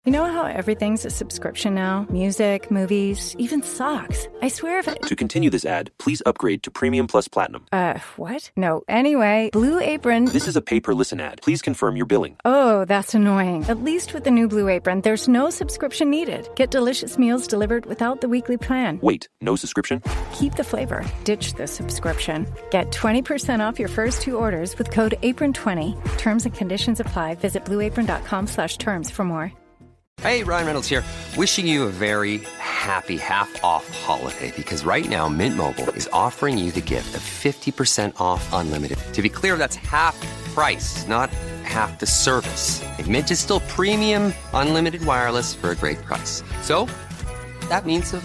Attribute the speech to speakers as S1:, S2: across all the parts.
S1: You know how everything's a subscription now? Music, movies, even socks. I swear if it...
S2: To continue this ad, please upgrade to Premium Plus Platinum.
S1: What? No, anyway, Blue Apron...
S2: This is a pay-per-listen ad. Please confirm your billing.
S1: Oh, that's annoying. At least with the new Blue Apron, there's no subscription needed. Get delicious meals delivered without the weekly plan.
S2: Wait, no subscription?
S1: Keep the flavor. Ditch the subscription. Get 20% off your first 2 orders with code APRON20. Terms and conditions apply. Visit blueapron.com/terms for more.
S3: Hey, Ryan Reynolds here. Wishing you a very happy half-off holiday because right now Mint Mobile is offering you the gift of 50% off unlimited. To be clear, that's half price, not half the service. Like, Mint is still premium unlimited wireless for a great price. So that means a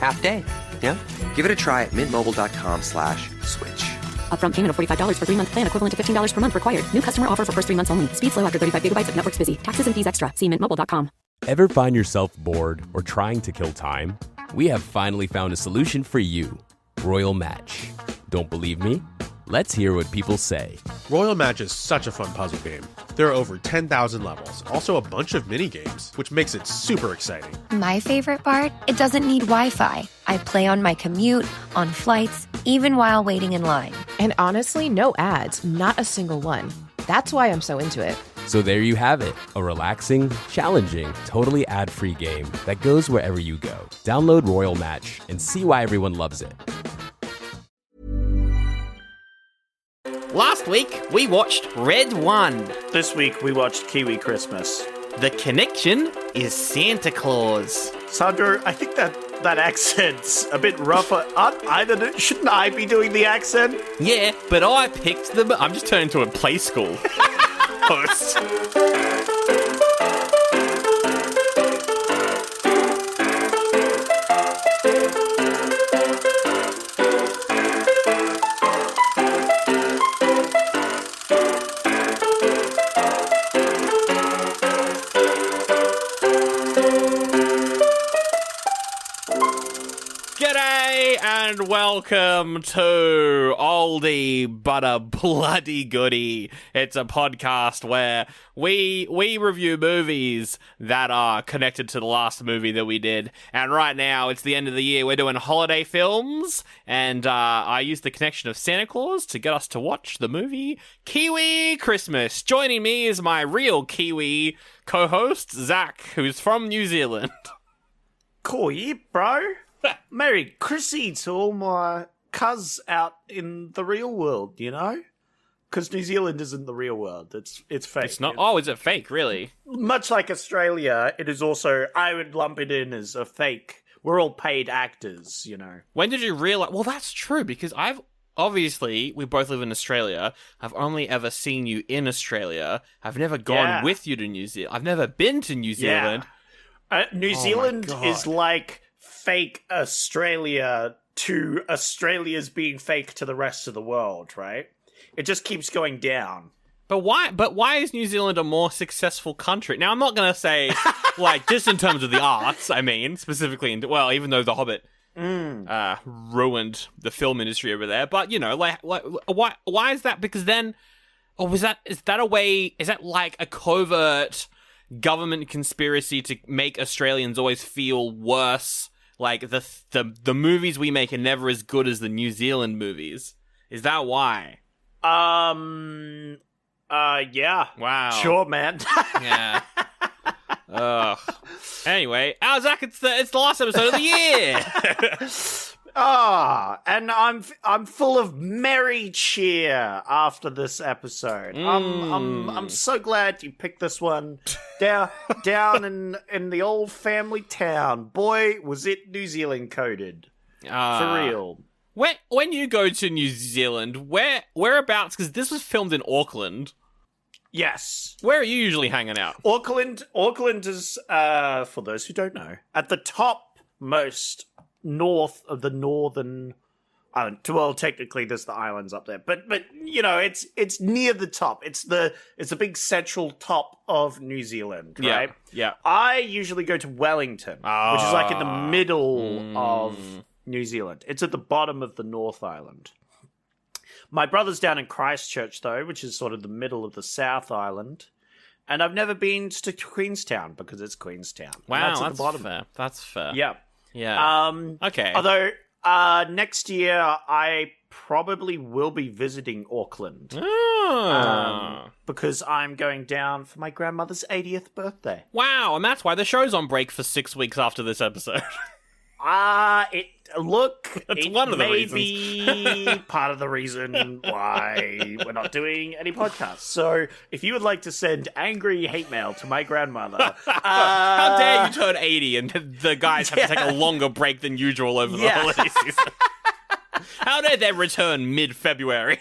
S3: half day, yeah? Give it a try at mintmobile.com/switch.
S4: Upfront payment of $45 for 3-month plan, equivalent to $15 per month required. New customer offer for first 3 months only. Speed slow after 35 gigabytes if network's busy. Taxes and fees extra. See mintmobile.com.
S5: Ever find yourself bored or trying to kill time? We have finally found a solution for you. Royal Match. Don't believe me? Let's hear what people say.
S6: Royal Match is such a fun puzzle game. There are over 10,000 levels, also a bunch of mini games, which makes it super exciting.
S7: My favorite part? It doesn't need Wi-Fi. I play on my commute, on flights, even while waiting in line.
S8: And honestly, no ads, not a single one. That's why I'm so into it.
S5: So there you have it, a relaxing, challenging, totally ad-free game that goes wherever you go. Download Royal Match and see why everyone loves it.
S9: Last week, we watched Red 1.
S10: This week, we watched Kiwi Christmas.
S9: The connection is Santa Claus.
S10: Sandro, I think that accent's a bit rougher. Shouldn't I be doing the accent?
S9: Yeah, but I picked the... I'm just turning to a play school host. And welcome to Oldie but a bloody goodie. It's a podcast where we review movies that are connected to the last movie that we did. And right now, it's the end of the year. We're doing holiday films. And I used the connection of Santa Claus to get us to watch the movie Kiwi Christmas. Joining me is my real Kiwi co-host, Zach, who's from New Zealand.
S10: Cool, yeah, bro. Merry Chrissy to all my cuz out in the real world, you know? Because New Zealand isn't the real world. It's fake.
S9: It's not. Oh, is it fake, really?
S10: Much like Australia, it is also, I would lump it in as a fake. We're all paid actors, you know?
S9: When did you realize? Well, that's true, because obviously, we both live in Australia. I've only ever seen you in Australia. I've never gone with you to New Zealand. I've never been to New Zealand.
S10: New Zealand is like fake Australia to Australia's being fake to the rest of the world, right? It just keeps going down.
S9: But why is New Zealand a more successful country? Now, I'm not going to say, like, just in terms of the arts, I mean, specifically, even though The Hobbit ruined the film industry over there, but, you know, like why is that? Because then, is that like a covert government conspiracy to make Australians always feel worse? Like, the movies we make are never as good as the New Zealand movies. Is that why?
S10: Yeah.
S9: Wow.
S10: Sure, man.
S9: Yeah. Ugh. Anyway, Zach, it's the last episode of the year.
S10: And I'm full of merry cheer after this episode. I'm so glad you picked this one down in the old family town. Boy, was it New Zealand coded. For real.
S9: When you go to New Zealand, whereabouts? Because this was filmed in Auckland.
S10: Yes.
S9: Where are you usually hanging out?
S10: Auckland is, for those who don't know, at the top most north of the northern island. Well, technically there's the islands up there, but you know, it's near the top. It's the big central top of New Zealand, right?
S9: Yeah.
S10: I usually go to Wellington, which is like in the middle of New Zealand. It's at the bottom of the North Island. My brother's down in Christchurch, though, which is sort of the middle of the South Island. And I've never been to Queenstown because it's Queenstown.
S9: Wow,
S10: that's at the bottom.
S9: fair. That's fair.
S10: Yeah.
S9: Yeah. Okay.
S10: Although next year I probably will be visiting Auckland because I'm going down for my grandmother's 80th birthday.
S9: Wow, and that's why the show's on break for 6 weeks after this episode.
S10: It's
S9: one of the reasons.
S10: Maybe part of the reason why we're not doing any podcasts. So if you would like to send angry hate mail to my grandmother,
S9: how dare you turn 80 and the guys have to take a longer break than usual over the holiday season? How dare they return mid-February?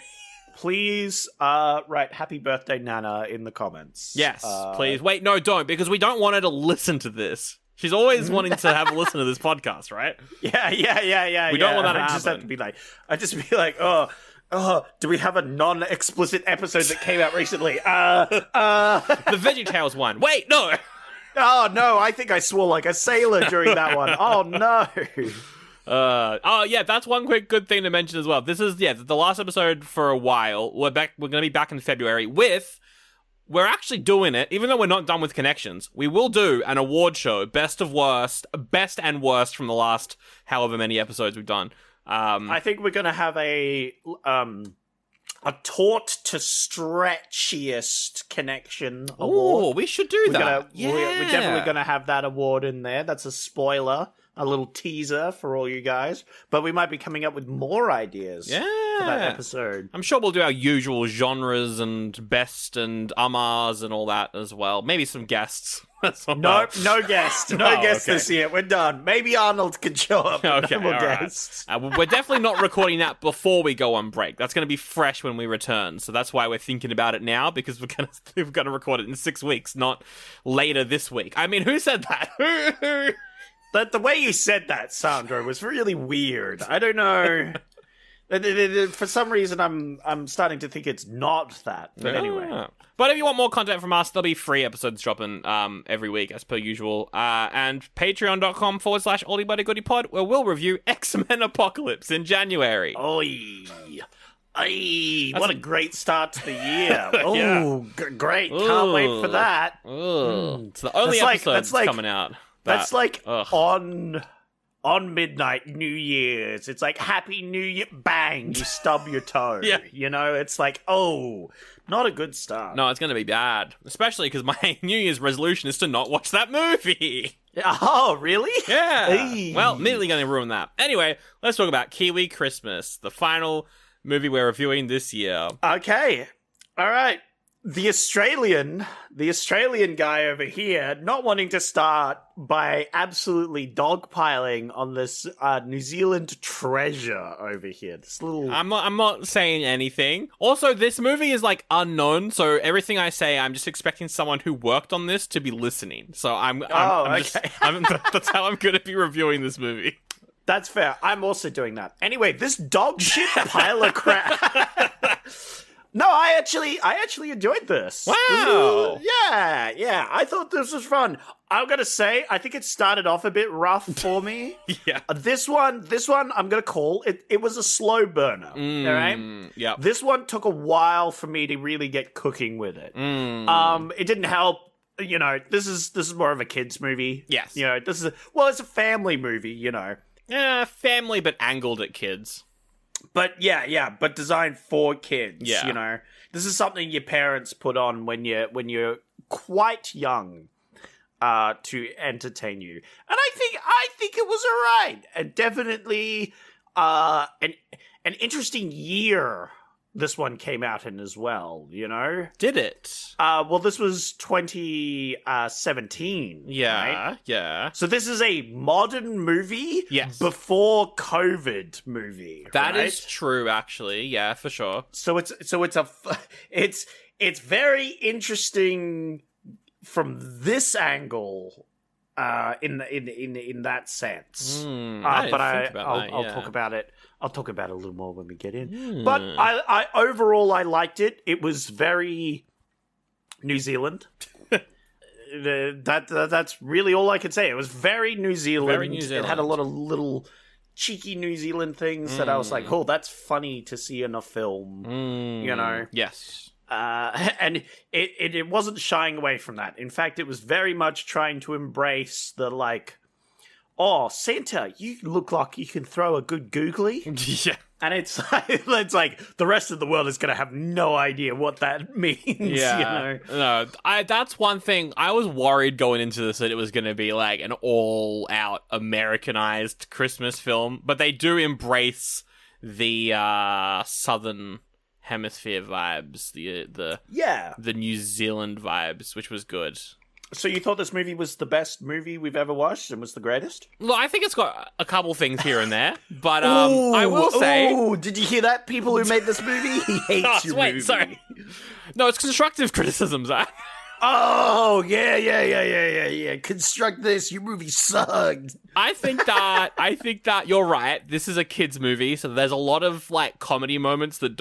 S10: Please write happy birthday Nana in the comments.
S9: Yes, please. Wait, no, don't, because we don't want her to listen to this. She's always wanting to have a listen to this podcast, right?
S10: Yeah.
S9: We don't want that to happen.
S10: I just be like, oh, do we have a non-explicit episode that came out recently? The
S9: VeggieTales one. Wait, no.
S10: Oh, no, I think I swore like a sailor during that one. Oh, no.
S9: That's one quick good thing to mention as well. This is, the last episode for a while. We're going to be back in February we're actually doing it, even though we're not done with Connections. We will do an award show, best and worst from the last however many episodes we've done.
S10: I think we're going to have a taught to stretchiest connection award.
S9: Oh, we should do that.
S10: We're definitely going to have that award in there. That's a spoiler, a little teaser for all you guys. But we might be coming up with more ideas for that episode.
S9: I'm sure we'll do our usual genres and best and amars and all that as well. Maybe some guests.
S10: No guests. No guests this year. We're done. Maybe Arnold can show up.
S9: Okay,
S10: no more
S9: guests. We're definitely not recording that before we go on break. That's going to be fresh when we return. So that's why we're thinking about it now, because we're going to record it in 6 weeks, not later this week. I mean, who said that?
S10: But the way you said that, Sandro, was really weird. I don't know. For some reason, I'm starting to think it's not that. But anyway.
S9: But if you want more content from us, there'll be free episodes dropping every week, as per usual. And patreon.com/Oldie by the Goodie Pod, where we'll review X-Men Apocalypse in January.
S10: What a great start to the year. Oh, great. Can't wait for that.
S9: It's the only episode that's coming out.
S10: That's like on midnight, New Year's. It's like Happy New Year. Bang, you stub your toe.
S9: Yeah.
S10: You know, it's like, not a good start.
S9: No, it's going to be bad. Especially because my New Year's resolution is to not watch that movie.
S10: Oh, really?
S9: Yeah.
S10: Hey.
S9: Well, immediately going to ruin that. Anyway, let's talk about Kiwi Christmas, the final movie we're reviewing this year.
S10: Okay. All right. The Australian guy over here, not wanting to start by absolutely dogpiling on this New Zealand treasure over here. This little...
S9: I'm not saying anything. Also, this movie is like unknown, so everything I say, I'm just expecting someone who worked on this to be listening. So that's how I'm going to be reviewing this movie.
S10: That's fair. I'm also doing that. Anyway, this dog shit pile of crap. No, I actually enjoyed this.
S9: Wow.
S10: Yeah. I thought this was fun. I'm going to say, I think it started off a bit rough for me.
S9: Yeah.
S10: This one, I'm going to call it. It was a slow burner. All right.
S9: Yeah.
S10: This one took a while for me to really get cooking with it. It didn't help. You know, this is more of a kids movie.
S9: Yes.
S10: You know, it's a family movie. You know.
S9: Yeah, family, but angled at kids.
S10: But but designed for kids.
S9: Yeah.
S10: You know, this is something your parents put on when you're quite young, to entertain you. And I think it was alright. And definitely, an interesting year this one came out in as well. You know,
S9: did it?
S10: Well, this was 2017.
S9: Yeah,
S10: right?
S9: Yeah.
S10: So this is a modern movie.
S9: Yes.
S10: Before COVID movie.
S9: That
S10: right?
S9: is true, actually. Yeah, for sure.
S10: So it's very interesting from this angle. In that sense. I'll talk about it. I'll talk about it a little more when we get in. But I overall I liked it. It was very New Zealand. That's really all I could say. It was very New Zealand.
S9: Very New Zealand.
S10: It had a lot of little cheeky New Zealand things that I was like, oh, that's funny to see in a film. You know?
S9: Yes.
S10: And it wasn't shying away from that. In fact, it was very much trying to embrace the like, oh, Santa, you look like you can throw a good googly.
S9: Yeah.
S10: And it's like the rest of the world is going to have no idea what that means.
S9: Yeah. No, that's one thing. I was worried going into this that it was going to be like an all-out Americanized Christmas film, but they do embrace the Southern Hemisphere vibes, the New Zealand vibes, which was good.
S10: So you thought this movie was the best movie we've ever watched and was the greatest?
S9: Look, I think it's got a couple things here and there, but I will say...
S10: Oh, did you hear that, people who made this movie? He hates your movie.
S9: Sorry. No, it's constructive criticism, Zach.
S10: Oh, yeah. Construct this. Your movie sucked.
S9: I think that you're right. This is a kid's movie, so there's a lot of like comedy moments that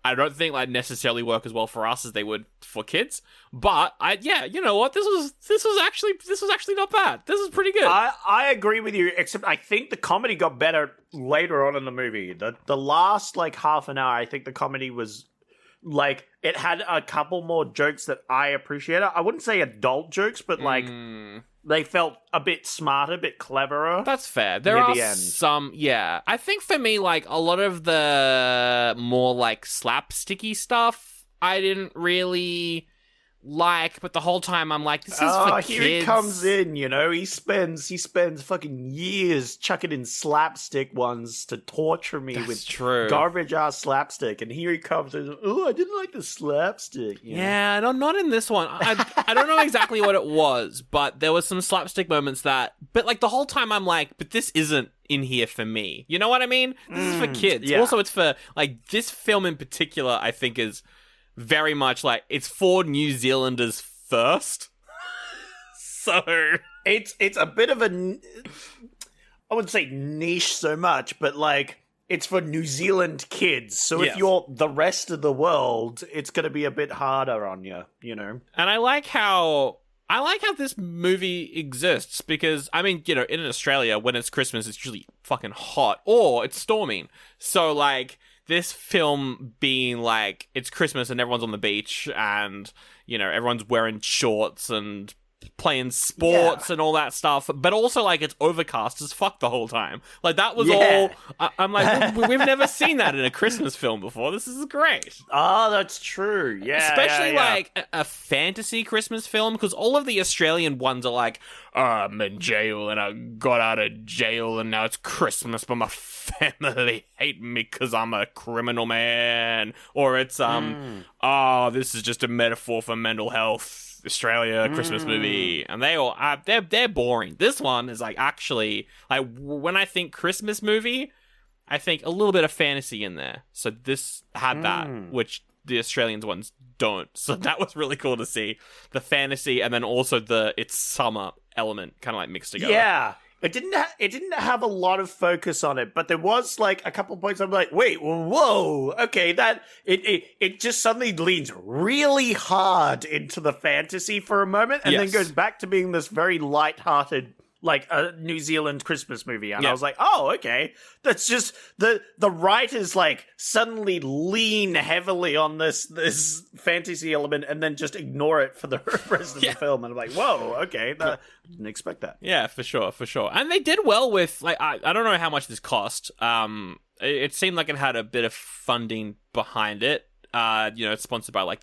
S9: I don't think like necessarily work as well for us as they would for kids. But you know what? This was actually not bad. This is pretty good.
S10: I agree with you, except I think the comedy got better later on in the movie. The last like half an hour, I think the comedy was like it had a couple more jokes that I appreciated. I wouldn't say adult jokes, but like they felt a bit smarter, a bit cleverer.
S9: That's fair. There are some, yeah. I think for me, like, a lot of the more, like, slapsticky stuff, I didn't really like, but the whole time I'm like, this is for kids.
S10: Here he comes in, you know, he spends fucking years chucking in slapstick ones to torture me with garbage ass slapstick, and here he comes and I didn't like the slapstick.
S9: Yeah, no, not in this one. I don't know exactly what it was, but there was some slapstick moments but like the whole time I'm like, but this isn't in here for me. You know what I mean? This is for kids. Yeah. Also, it's for like this film in particular, I think is very much like it's for New Zealanders first. So
S10: it's a bit of a, I wouldn't say niche so much, but like it's for New Zealand kids. So if you're the rest of the world, it's going to be a bit harder on you, you know.
S9: And I like how this movie exists because, I mean, you know, in Australia, when it's Christmas, it's usually fucking hot or it's storming. So like this film being like, it's Christmas and everyone's on the beach and, you know, everyone's wearing shorts and playing sports and all that stuff, but also like it's overcast as fuck the whole time. Like that was all. I'm like, we've never seen that in a Christmas film before. This is great.
S10: Oh, that's true. Yeah,
S9: especially like a fantasy Christmas film, because all of the Australian ones are like, oh, I'm in jail and I got out of jail and now it's Christmas, but my family hate me because I'm a criminal man, or it's oh, this is just a metaphor for mental health. Australia Christmas movie, and they all they're boring. This one is like actually like when I think Christmas movie, I think a little bit of fantasy in there. So this had that, which the Australians ones don't. So that was really cool to see the fantasy and then also the it's summer element kind of like mixed together.
S10: Yeah. It didn't have a lot of focus on it, but there was like a couple points I'm like, wait, whoa, okay, that it just suddenly leans really hard into the fantasy for a moment, and then goes back to being this very lighthearted, like a New Zealand Christmas movie. And I was like, oh, okay, that's just the writers like suddenly lean heavily on this fantasy element and then just ignore it for the rest of the film. And I'm like, whoa, okay, didn't expect that.
S9: Yeah, for sure. And they did well with like I don't know how much this cost. It seemed like it had a bit of funding behind it. You know, it's sponsored by like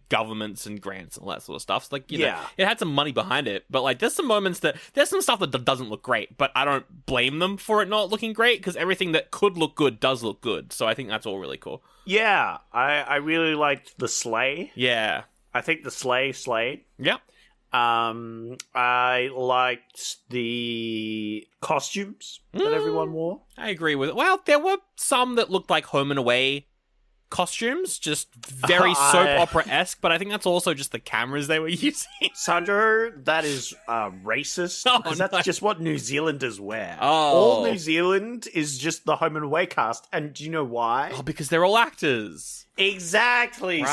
S9: governments and grants and all that sort of stuff. So, like, you know, it had some money behind it, but like, there's some stuff that doesn't look great, but I don't blame them for it not looking great because everything that could look good does look good. So I think that's all really cool.
S10: Yeah, I really liked the sleigh.
S9: Yeah,
S10: I think the sleigh slayed.
S9: Yeah.
S10: I liked the costumes that everyone wore.
S9: I agree with it. Well, there were some that looked like home and away costumes, just very soap opera-esque, but I think that's also just the cameras they were using.
S10: Sandro, that is racist, because that's just what New Zealanders wear.
S9: Oh.
S10: All New Zealand is just the home and away cast, and do you know why?
S9: Oh, because they're all actors.
S10: Exactly,
S9: right.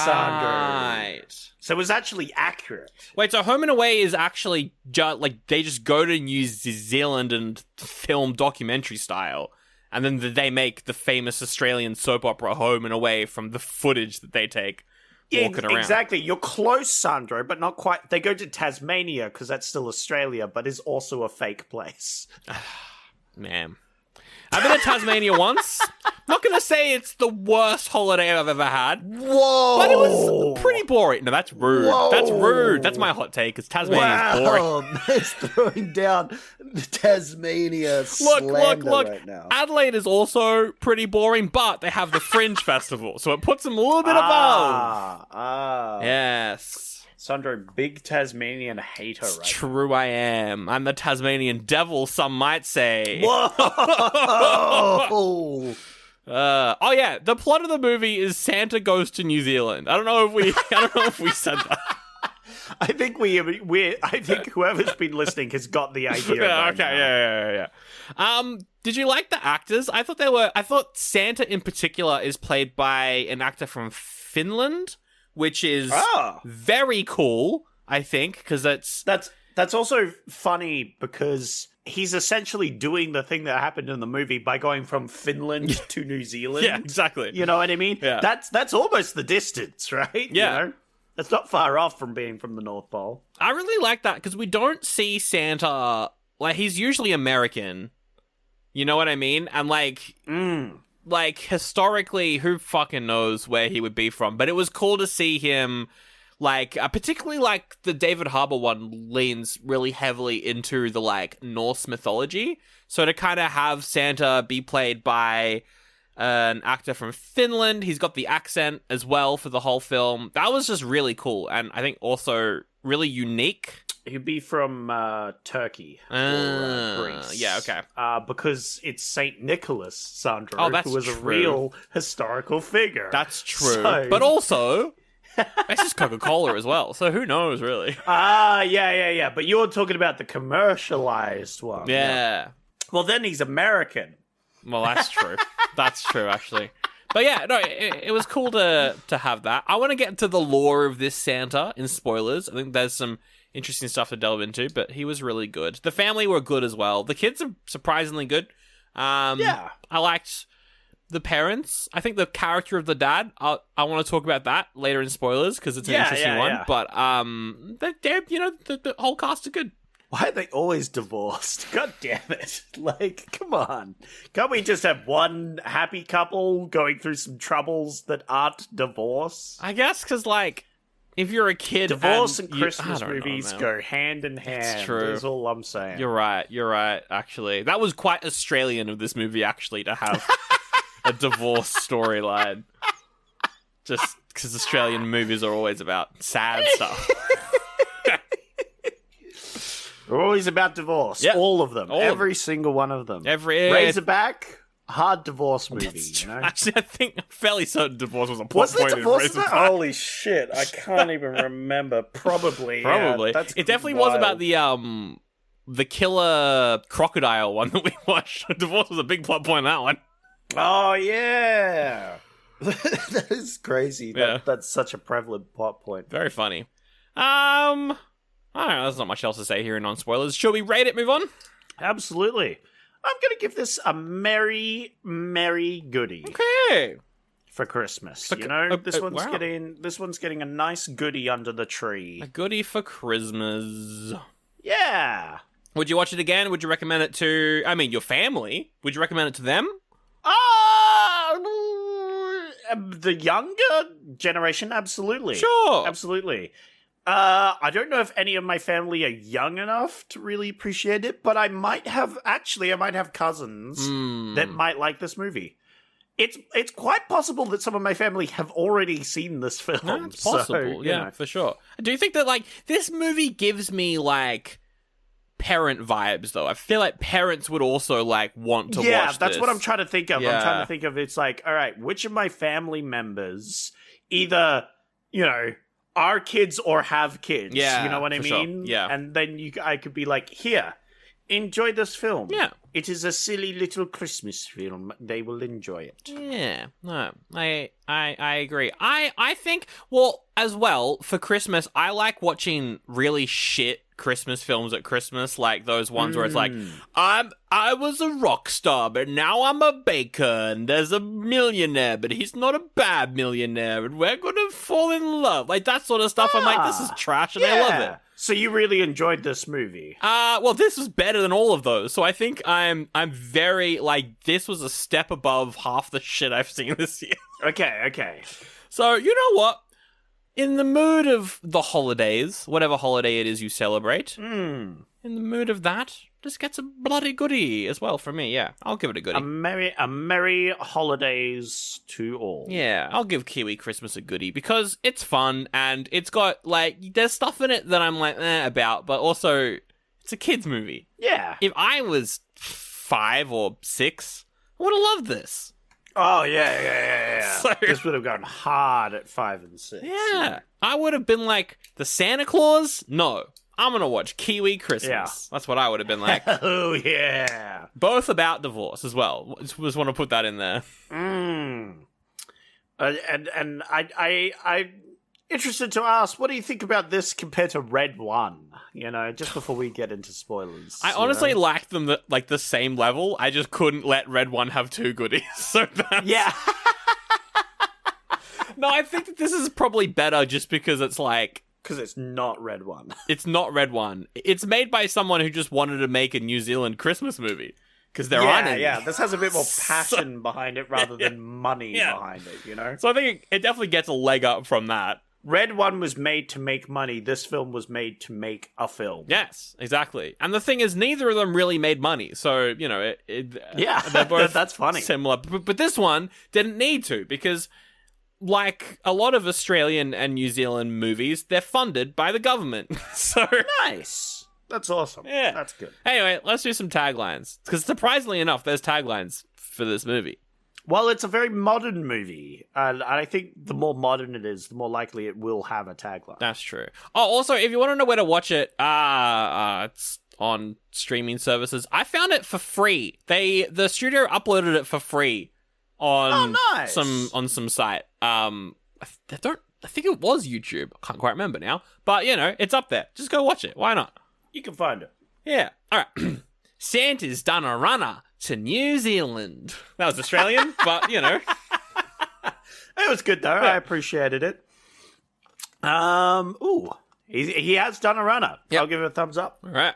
S10: Sandro. So it was actually accurate.
S9: Wait, so home and away is actually like they just go to New Zealand and film documentary style. And then they make the famous Australian soap opera Home and Away from the footage that they take walking around.
S10: Exactly. You're close, Sandro, but not quite. They go to Tasmania because that's still Australia, but is also a fake place.
S9: Man. I've been to Tasmania once. Not going to say it's the worst holiday I've ever had.
S10: Whoa!
S9: But it was pretty boring. No, that's rude.
S10: Whoa.
S9: That's rude. That's my hot take, because Tasmania is boring.
S10: It's throwing down Tasmania slander
S9: Look.
S10: right now.
S9: Adelaide is also pretty boring, but they have the Fringe Festival, so it puts them a little bit above. Yes.
S10: Sandro, big Tasmanian hater, right?
S9: True, I am. I'm the Tasmanian devil, some might say.
S10: Whoa!
S9: Oh yeah, the plot of the movie is Santa goes to New Zealand. I don't know if we said that.
S10: I think I think whoever's been listening has got the idea.
S9: Yeah. Did you like the actors? I thought Santa in particular is played by an actor from Finland, which is very cool, I think, because
S10: that's also funny because he's essentially doing the thing that happened in the movie by going from Finland to New Zealand.
S9: Yeah, exactly.
S10: You know what I mean?
S9: Yeah.
S10: That's almost the distance, right?
S9: Yeah.
S10: You know? That's not far off from being from the North Pole.
S9: I really like that because we don't see Santa, like, he's usually American. You know what I mean? And like, historically, who fucking knows where he would be from? But it was cool to see him, like, particularly, like, the David Harbour one leans really heavily into the, like, Norse mythology. So to kind of have Santa be played by an actor from Finland, he's got the accent as well for the whole film. That was just really cool, and I think also really unique.
S10: He'd be from Turkey or Greece.
S9: Yeah, okay.
S10: Because it's Saint Nicholas, Sandro,
S9: Oh, that's
S10: who was
S9: true.
S10: a real historical figure.
S9: That's true.
S10: So...
S9: But also, it's just Coca-Cola as well, so who knows, really?
S10: Yeah. But you're talking about the commercialized one.
S9: Yeah.
S10: Well, then he's American.
S9: Well, that's true. That's true, actually. But yeah, no, it was cool to have that. I want to get into the lore of this Santa in spoilers. I think there's some interesting stuff to delve into, but he was really good. The family were good as well. The kids are surprisingly good. I liked the parents. I think the character of the dad, I want to talk about that later in spoilers because it's an interesting one. Yeah. But the whole cast are good.
S10: Why are they always divorced? God damn it. Like, come on. Can't we just have one happy couple going through some troubles that aren't divorce?
S9: I guess because, like, if you're a kid...
S10: Divorce and Christmas movies go hand in hand.
S9: That's true.
S10: That's all I'm saying.
S9: You're right, actually. That was quite Australian of this movie, actually, to have a divorce storyline. Just because Australian movies are always about sad stuff.
S10: They're always about divorce.
S9: Yep.
S10: All of them. Every single one of them. Razorback, hard divorce movie. You know?
S9: Actually, I think I'm fairly certain divorce was a plot point in Razorback.
S10: Holy shit, I can't even remember. Probably. Yeah,
S9: it definitely was about the killer crocodile one that we watched. Divorce was a big plot point in that one.
S10: Oh, yeah. That is crazy. That's such a prevalent plot point.
S9: Very funny. I don't know, there's not much else to say here in non-spoilers. Shall we rate it, move on?
S10: Absolutely. I'm going to give this a merry, merry goodie.
S9: Okay.
S10: For Christmas. This one's getting a nice goodie under the tree.
S9: A goodie for Christmas.
S10: Yeah.
S9: Would you watch it again? Would you recommend it to, your family? Would you recommend it to them?
S10: The younger generation, absolutely.
S9: Sure.
S10: Absolutely. I don't know if any of my family are young enough to really appreciate it, but I might have cousins that might like this movie. It's quite possible that some of my family have already seen this film.
S9: No, it's possible, for sure. Do you think that, like, this movie gives me, like, parent vibes, though? I feel like parents would also, like, want to watch this.
S10: Yeah, that's what I'm trying to think of.
S9: Yeah.
S10: I'm trying to think of, it's like, all right, which of my family members either, are kids or have kids.
S9: Yeah,
S10: you know what I mean?
S9: Sure. Yeah.
S10: And then I could be like, here, enjoy this film.
S9: Yeah.
S10: It is a silly little Christmas film. They will enjoy it.
S9: Yeah. No, I agree. I think, well, as well, for Christmas, I like watching really shit Christmas films at Christmas, like those ones where it's like, I was a rock star, but now I'm a baker, and there's a millionaire, but he's not a bad millionaire, and we're gonna fall in love. Like, that sort of stuff. I'm like, this is trash, and I love it.
S10: So you really enjoyed this movie?
S9: Well, this was better than all of those. So I think I'm very, like, this was a step above half the shit I've seen this year.
S10: Okay.
S9: So, you know what? In the mood of the holidays, whatever holiday it is you celebrate, in the mood of that, this gets a bloody goodie as well for me, yeah. I'll give it a goodie.
S10: A merry holidays to all.
S9: Yeah, I'll give Kiwi Christmas a goodie because it's fun and it's got, like, there's stuff in it that I'm like, about, but also, it's a kid's movie.
S10: Yeah.
S9: If I was 5 or 6, I would have loved this.
S10: Oh, yeah.
S9: So,
S10: this would have gone hard at 5 and 6.
S9: Yeah. I would have been like, the Santa Claus? No. I'm going to watch Kiwi Christmas. Yeah. That's what I would have been like.
S10: Oh, yeah.
S9: Both about divorce as well. Just want to put that in there.
S10: And I'm interested to ask, what do you think about this compared to Red One? You know, just before we get into spoilers.
S9: I honestly liked them at, like, the same level. I just couldn't let Red One have 2 goodies. So that's...
S10: Yeah.
S9: No, I think that this is probably better just because it's like...
S10: Because it's not Red One.
S9: It's not Red One. It's made by someone who just wanted to make a New Zealand Christmas movie. Because there aren't any.
S10: Yeah, this has a bit more passion behind it rather than money behind it, you know?
S9: So I think it definitely gets a leg up from that.
S10: Red One was made to make money. This film was made to make a film.
S9: Yes, exactly. And the thing is, neither of them really made money. So, you know,
S10: they're both
S9: that's funny. Similar. But this one didn't need to because, like a lot of Australian and New Zealand movies, they're funded by the government. So
S10: nice. That's awesome.
S9: Yeah.
S10: That's good.
S9: Anyway, let's do some taglines. Because surprisingly enough, there's taglines for this movie.
S10: Well, it's a very modern movie, and I think the more modern it is, the more likely it will have a tagline.
S9: That's true. Oh, also, if you want to know where to watch it, it's on streaming services. I found it for free. The studio uploaded it for free on some site. I think it was YouTube. I can't quite remember now, but you know, it's up there. Just go watch it. Why not?
S10: You can find it.
S9: Yeah. All right. Santa's done a runner to New Zealand. That was Australian, but, you know.
S10: It was good, though. Yeah. I appreciated it. He has done a runner. Yep. I'll give it a thumbs up.
S9: All right.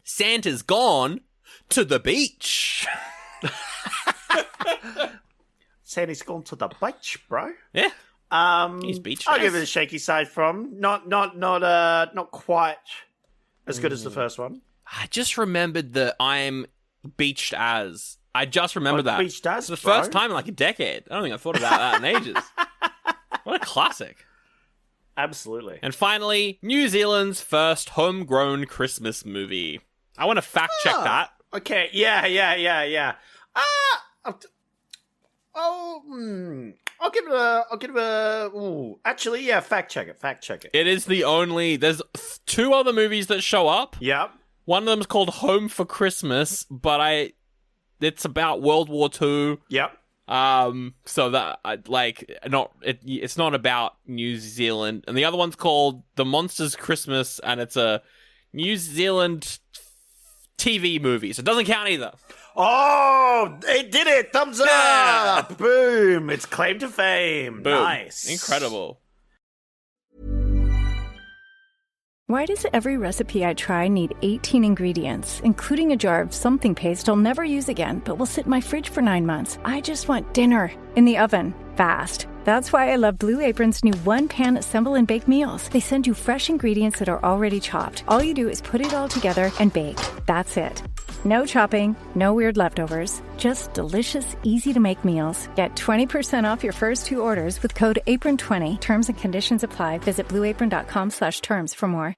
S9: Santa's gone to the beach.
S10: Santa's gone to the beach, bro.
S9: Yeah. He's beach.
S10: I'll give it a shaky side from. Not quite as good as the first one.
S9: I just remembered that I'm beached as. I just remembered that.
S10: Beached as,
S9: it's the first time in like a decade. I don't think I've thought about that in ages. What a classic.
S10: Absolutely.
S9: And finally, New Zealand's first homegrown Christmas movie. I want to fact check that.
S10: Okay, yeah. I'll give it a. Ooh. Actually, yeah, fact check it.
S9: It is the only. There's 2 other movies that show up.
S10: Yep.
S9: One of them's called Home for Christmas, but it's about World War II.
S10: Yep.
S9: So that it's not about New Zealand, and the other one's called The Monsters Christmas, and it's a New Zealand TV movie, so it doesn't count either.
S10: Oh, it did it! Thumbs up! Boom! It's claim to fame.
S9: Boom.
S10: Nice.
S9: Incredible.
S1: Why does every recipe I try need 18 ingredients, including a jar of something paste I'll never use again, but will sit in my fridge for 9 months? I just want dinner in the oven, fast. That's why I love Blue Apron's new one-pan assemble and bake meals. They send you fresh ingredients that are already chopped. All you do is put it all together and bake. That's it. No chopping, no weird leftovers, just delicious, easy-to-make meals. Get 20% off your first 2 orders with code APRON20. Terms and conditions apply. Visit blueapron.com/terms for more.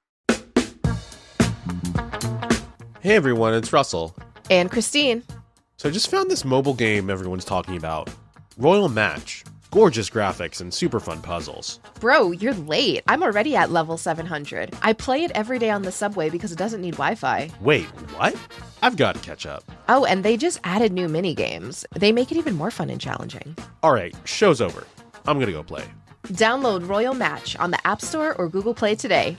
S6: Hey everyone, it's Russell.
S8: And Christine.
S6: So I just found this mobile game everyone's talking about. Royal Match. Gorgeous graphics and super fun puzzles.
S8: Bro, you're late. I'm already at level 700. I play it every day on the subway because it doesn't need Wi-Fi.
S6: Wait, what? I've got to catch up.
S8: Oh, and they just added new mini-games. They make it even more fun and challenging.
S6: Alright, show's over. I'm gonna go play.
S8: Download Royal Match on the App Store or Google Play today.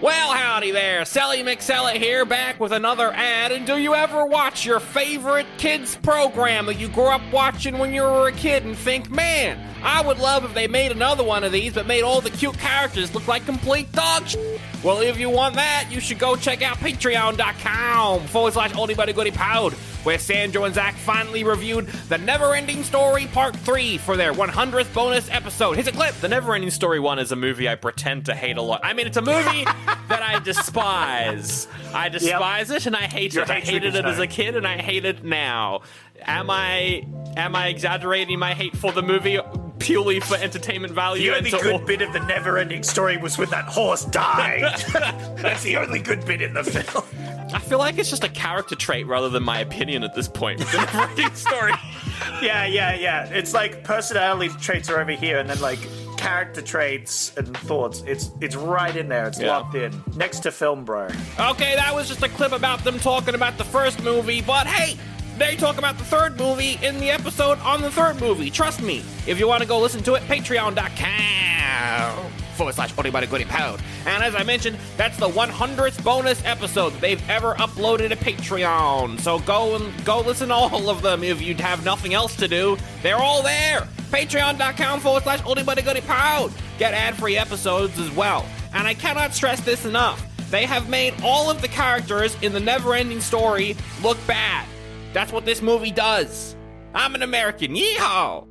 S9: Well, howdy there, Sally McSella here, back with another ad. And do you ever watch your favorite kids program that you grew up watching when you were a kid and think, man, I would love if they made another one of these but made all the cute characters look like complete dog shit? Well, if you want that, you should go check out patreon.com/Oldie But a Goodie Pod, where Sandro and Zach finally reviewed The Neverending Story Part 3 for their 100th bonus episode. Here's a clip. The Neverending Story 1 is a movie I pretend to hate a lot. I mean, it's a movie that I despise. I despise it and I hate it. I hated it as a kid and I hate it now. Am I exaggerating my hate for the movie purely for entertainment value?
S10: The only good bit of The Neverending Story was when that horse died. That's the only good bit in the film.
S9: I feel like it's just a character trait rather than my opinion at this point. The Neverending Story.
S10: Yeah. It's like personality traits are over here, and then like character traits and thoughts. It's right in there. It's locked in. Next to film, bro.
S9: Okay, that was just a clip about them talking about the first movie, but hey, they talk about the third movie in the episode on the third movie. Trust me. If you want to go listen to it, patreon.com/Oldie But a Goodie Pod. And as I mentioned, that's the 100th bonus episode that they've ever uploaded to Patreon. So go listen to all of them if you'd have nothing else to do. They're all there. Patreon.com/Oldie But a Goodie Pod. Get ad-free episodes as well. And I cannot stress this enough. They have made all of the characters in the Neverending Story look bad. That's what this movie does. I'm an American. Yeehaw!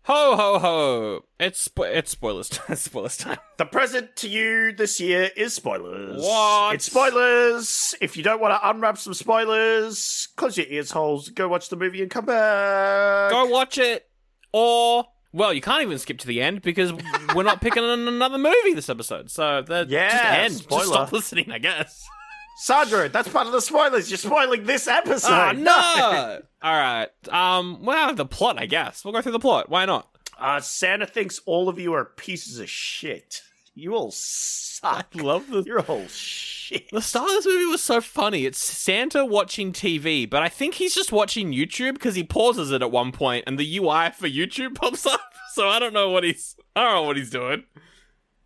S9: Ho, ho, ho. It's spoilers time. It's spoilers time.
S10: The present to you this year is spoilers.
S9: What?
S10: It's spoilers. If you don't want to unwrap some spoilers, close your ears holes, go watch the movie and come back.
S9: Go watch it. Or, well, you can't even skip to the end because we're not picking another movie this episode. So, just end.
S10: Spoiler.
S9: Just stop listening, I guess.
S10: Sandro, that's part of the spoilers. You're spoiling this episode.
S9: Oh, no! All right. Well, the plot, I guess. We'll go through the plot. Why not?
S10: Santa thinks all of you are pieces of shit. You all suck.
S9: I love this.
S10: You're all shit.
S9: The start of this movie was so funny. It's Santa watching TV, but I think he's just watching YouTube because he pauses it at one point and the UI for YouTube pops up. So I don't know what he's doing.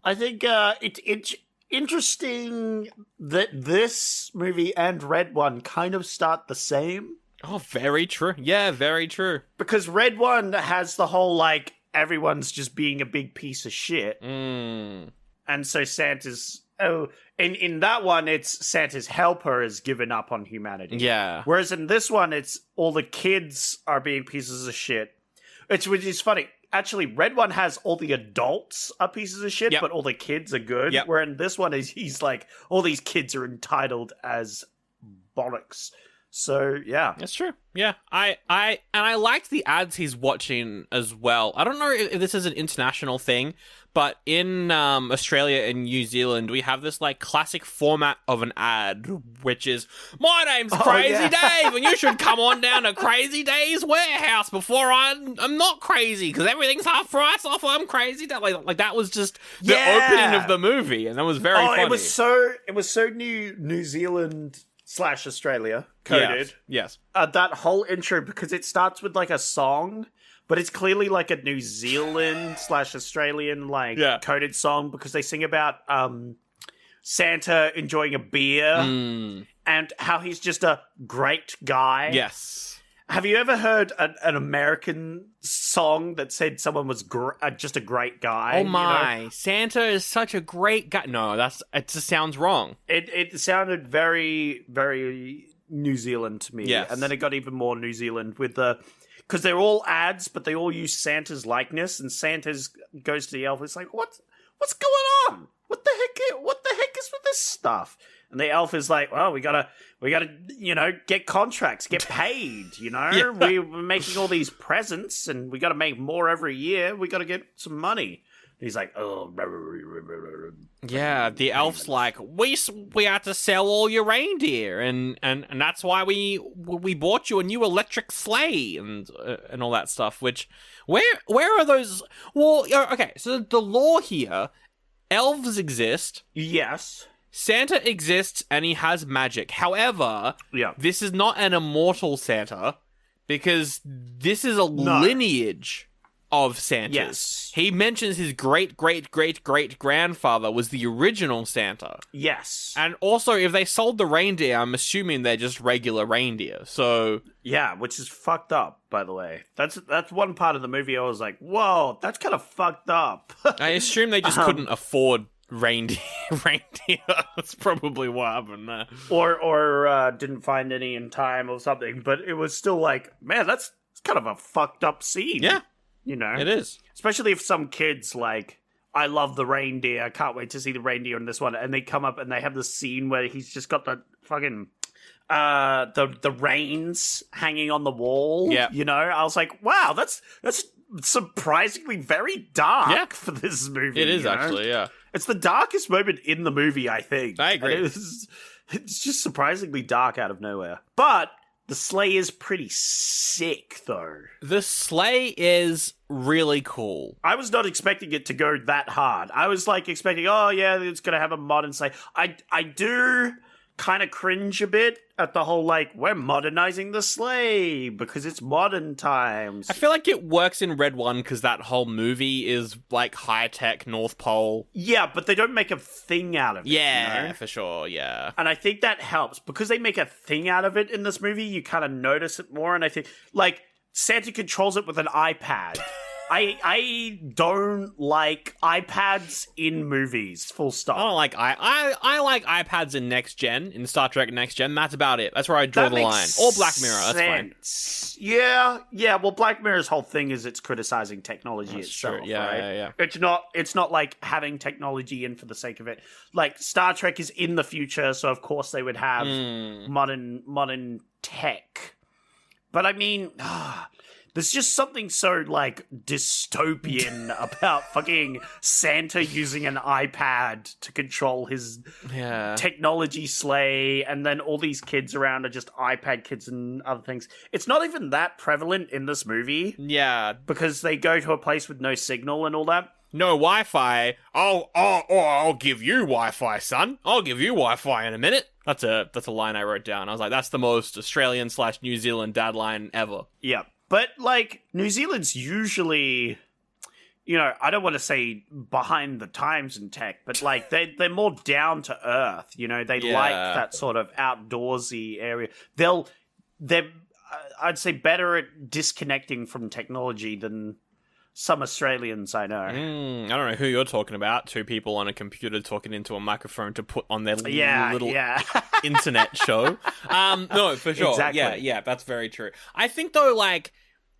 S10: I think it's interesting that this movie and Red One kind of start the same.
S9: Oh, very true. Yeah, very true.
S10: Because Red One has the whole, like, everyone's just being a big piece of shit.
S9: Mm.
S10: And so Santa's... Oh, in that one, it's Santa's helper has given up on humanity.
S9: Yeah.
S10: Whereas in this one, it's all the kids are being pieces of shit. Which is funny. Actually, Red One has all the adults are pieces of shit, but all the kids are good.
S9: Yep.
S10: Where in this one, he's like, all these kids are entitled as bollocks. So, yeah.
S9: That's true. Yeah. I liked the ads he's watching as well. I don't know if this is an international thing, but in Australia and New Zealand, we have this like classic format of an ad, which is, my name's Crazy Dave, and you should come on down to Crazy Dave's warehouse before I'm not crazy, because everything's half price off. I'm Crazy Dave. Like that was just the opening of the movie, and that was very funny.
S10: It was so New Zealand / Australia coded.
S9: Yes.
S10: That whole intro, because it starts with like a song, but it's clearly like a New Zealand / Australian coded song, because they sing about Santa enjoying a beer and how he's just a great guy.
S9: Yes.
S10: Have you ever heard an American song that said someone was just a great guy?
S9: Oh my,
S10: you know?
S9: Santa is such a great guy. No, it just sounds wrong.
S10: It sounded very, very New Zealand to me.
S9: Yes.
S10: And then it got even more New Zealand with because they're all ads, but they all use Santa's likeness, and Santa's goes to the elf. It's like, what's going on? What the heck is with this stuff? And the elf is like, well, we gotta, get contracts, get paid,
S9: Yeah.
S10: We're making all these presents, and we gotta make more every year. We gotta get some money. And he's like, oh.
S9: Yeah, the elf's like, we had to sell all your reindeer, and that's why we bought you a new electric sleigh, and all that stuff, which, where are those? Well, okay, so the law here, elves exist.
S10: Yes.
S9: Santa exists and he has magic. However, this is not an immortal Santa, because this is a lineage of Santas.
S10: Yes.
S9: He mentions his great-great-great-great-grandfather was the original Santa.
S10: Yes.
S9: And also, if they sold the reindeer, I'm assuming they're just regular reindeer. So
S10: yeah, which is fucked up, by the way. That's one part of the movie I was like, whoa, that's kind of fucked up.
S9: I assume they just couldn't afford reindeer. That's probably what happened there.
S10: Or didn't find any in time or something. But it was still like, man, that's kind of a fucked up scene.
S9: Yeah.
S10: You know?
S9: It is.
S10: Especially if some kids, like, I love the reindeer, can't wait to see the reindeer in this one, and they come up and they have this scene where he's just got the fucking, the reins hanging on the wall.
S9: Yeah.
S10: You know? I was like, wow, that's surprisingly very dark for this movie.
S9: It is, actually, yeah.
S10: It's the darkest moment in the movie, I think.
S9: I agree.
S10: It's just surprisingly dark out of nowhere. But the sleigh is pretty sick, though.
S9: The sleigh is really cool.
S10: I was not expecting it to go that hard. I was like expecting, oh yeah, it's gonna have a modern sleigh. I do kind of cringe a bit at the whole like, we're modernizing the sleigh because it's modern times.
S9: I feel like it works in Red One because that whole movie is like high-tech North Pole.
S10: Yeah, but they don't make a thing out of it.
S9: Yeah,
S10: you know?
S9: for sure, yeah.
S10: And I think that helps. Because they make a thing out of it in this movie, you kind of notice it more. And I think, like, Santa controls it with an iPad. I don't like iPads in movies, full stop.
S9: I don't like I like iPads in Next Gen, in Star Trek Next Gen. That's about it. That's where I draw the line. Or Black Mirror, that's fine.
S10: Yeah. Well, Black Mirror's whole thing is it's criticizing technology itself.
S9: True. Yeah,
S10: right?
S9: yeah.
S10: It's not like having technology in for the sake of it. Like Star Trek is in the future, so of course they would have modern tech. But I mean, there's just something so, like, dystopian about fucking Santa using an iPad to control his technology sleigh, and then all these kids around are just iPad kids and other things. It's not even that prevalent in this movie.
S9: Yeah.
S10: Because they go to a place with no signal and all that.
S9: No Wi-Fi. I'll give you Wi-Fi, son. I'll give you Wi-Fi in a minute. That's a line I wrote down. I was like, that's the most Australian/New Zealand dad line ever.
S10: Yeah. But, like, New Zealand's usually, you know, I don't want to say behind the times in tech, but, like, they're more down to earth, you know? They like that sort of outdoorsy area. They're, I'd say, better at disconnecting from technology than some Australians I know.
S9: I don't know who you're talking about. Two people on a computer talking into a microphone to put on their little internet show. No, for sure.
S10: Exactly.
S9: Yeah, that's very true. I think, though, like,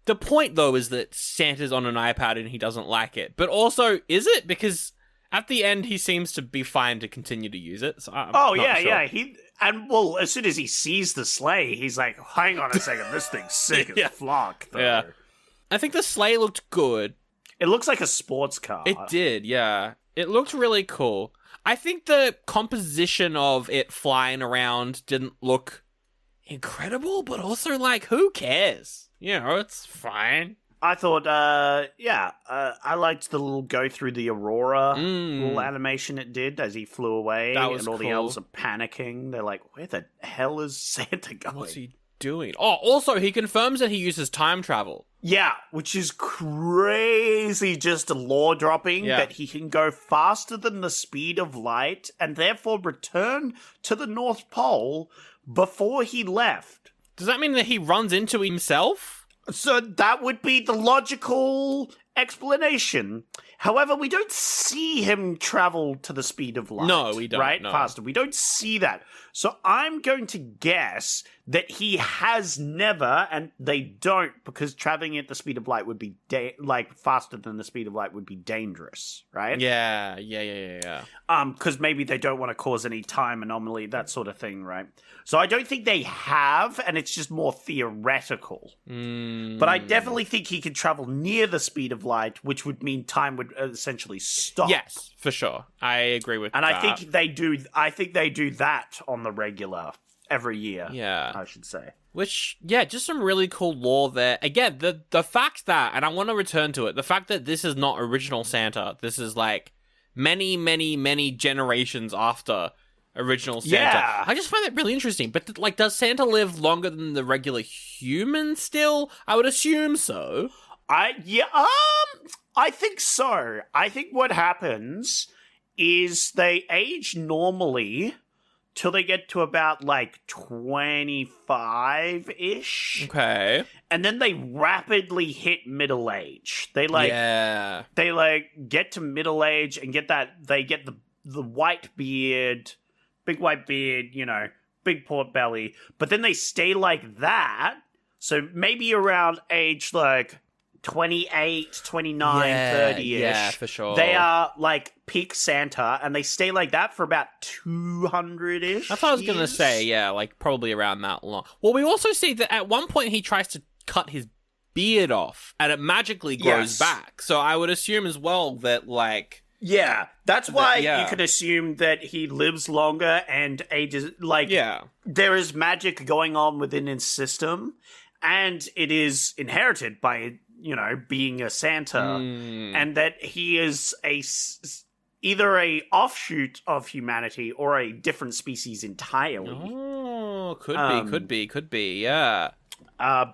S9: the point, though, is that Santa's on an iPad and he doesn't like it. But also, is it? Because at the end, he seems to be fine to continue to use it. So
S10: yeah. Well, as soon as he sees the sleigh, he's like, hang on a second, this thing's sick as flock, though.
S9: Yeah. I think the sleigh looked good.
S10: It looks like a sports car.
S9: It did, yeah. It looked really cool. I think the composition of it flying around didn't look incredible, but also, like, who cares? You know, it's fine.
S10: I thought, I liked the little go through the aurora little animation it did as he flew away.
S9: That was
S10: and all the
S9: cool.
S10: elves are panicking. They're like, where the hell is Santa going?
S9: What's he doing? Oh, also, he confirms that he uses time travel.
S10: Yeah, which is crazy, just law dropping that he can go faster than the speed of light and therefore return to the North Pole before he left.
S9: Does that mean that he runs into himself?
S10: So that would be the logical explanation. However, we don't see him travel to the speed of light.
S9: No, we don't.
S10: Right?
S9: No.
S10: Faster. We don't see that. So I'm going to guess that he has never, and they don't, because traveling at the speed of light would be, faster than the speed of light would be dangerous, right?
S9: Yeah.
S10: Because maybe they don't want to cause any time anomaly, that sort of thing, right? So I don't think they have, and it's just more theoretical. But I definitely think he could travel near the speed of light, which would mean time would essentially stop.
S9: Yes, for sure. I agree with that.
S10: And I think they do that on the regular every year.
S9: Yeah.
S10: I should say.
S9: Which, yeah, just some really cool lore there. Again, the fact that, and I want to return to it, the fact that this is not original Santa, this is like many, many, many generations after original Santa.
S10: Yeah.
S9: I just find that really interesting. But, like, does Santa live longer than the regular human still? I would assume so.
S10: I think so. I think what happens is they age normally till they get to about like 25-ish.
S9: Okay.
S10: And then they rapidly hit middle age. They get to middle age and get the white beard, big white beard, big pork belly. But then they stay like that. So maybe around age like 28, 29, 30-ish.
S9: Yeah, for sure.
S10: They are like peak Santa, and they stay like that for about 200-ish.
S9: I thought I was going to say, like probably around that long. Well, we also see that at one point he tries to cut his beard off, and it magically grows back. So I would assume as well that, like...
S10: Yeah, that's why you could assume that he lives longer and ages... Like, there is magic going on within his system, and it is inherited by... being a Santa, and that he is either a offshoot of humanity or a different species entirely.
S9: Oh, could be, yeah.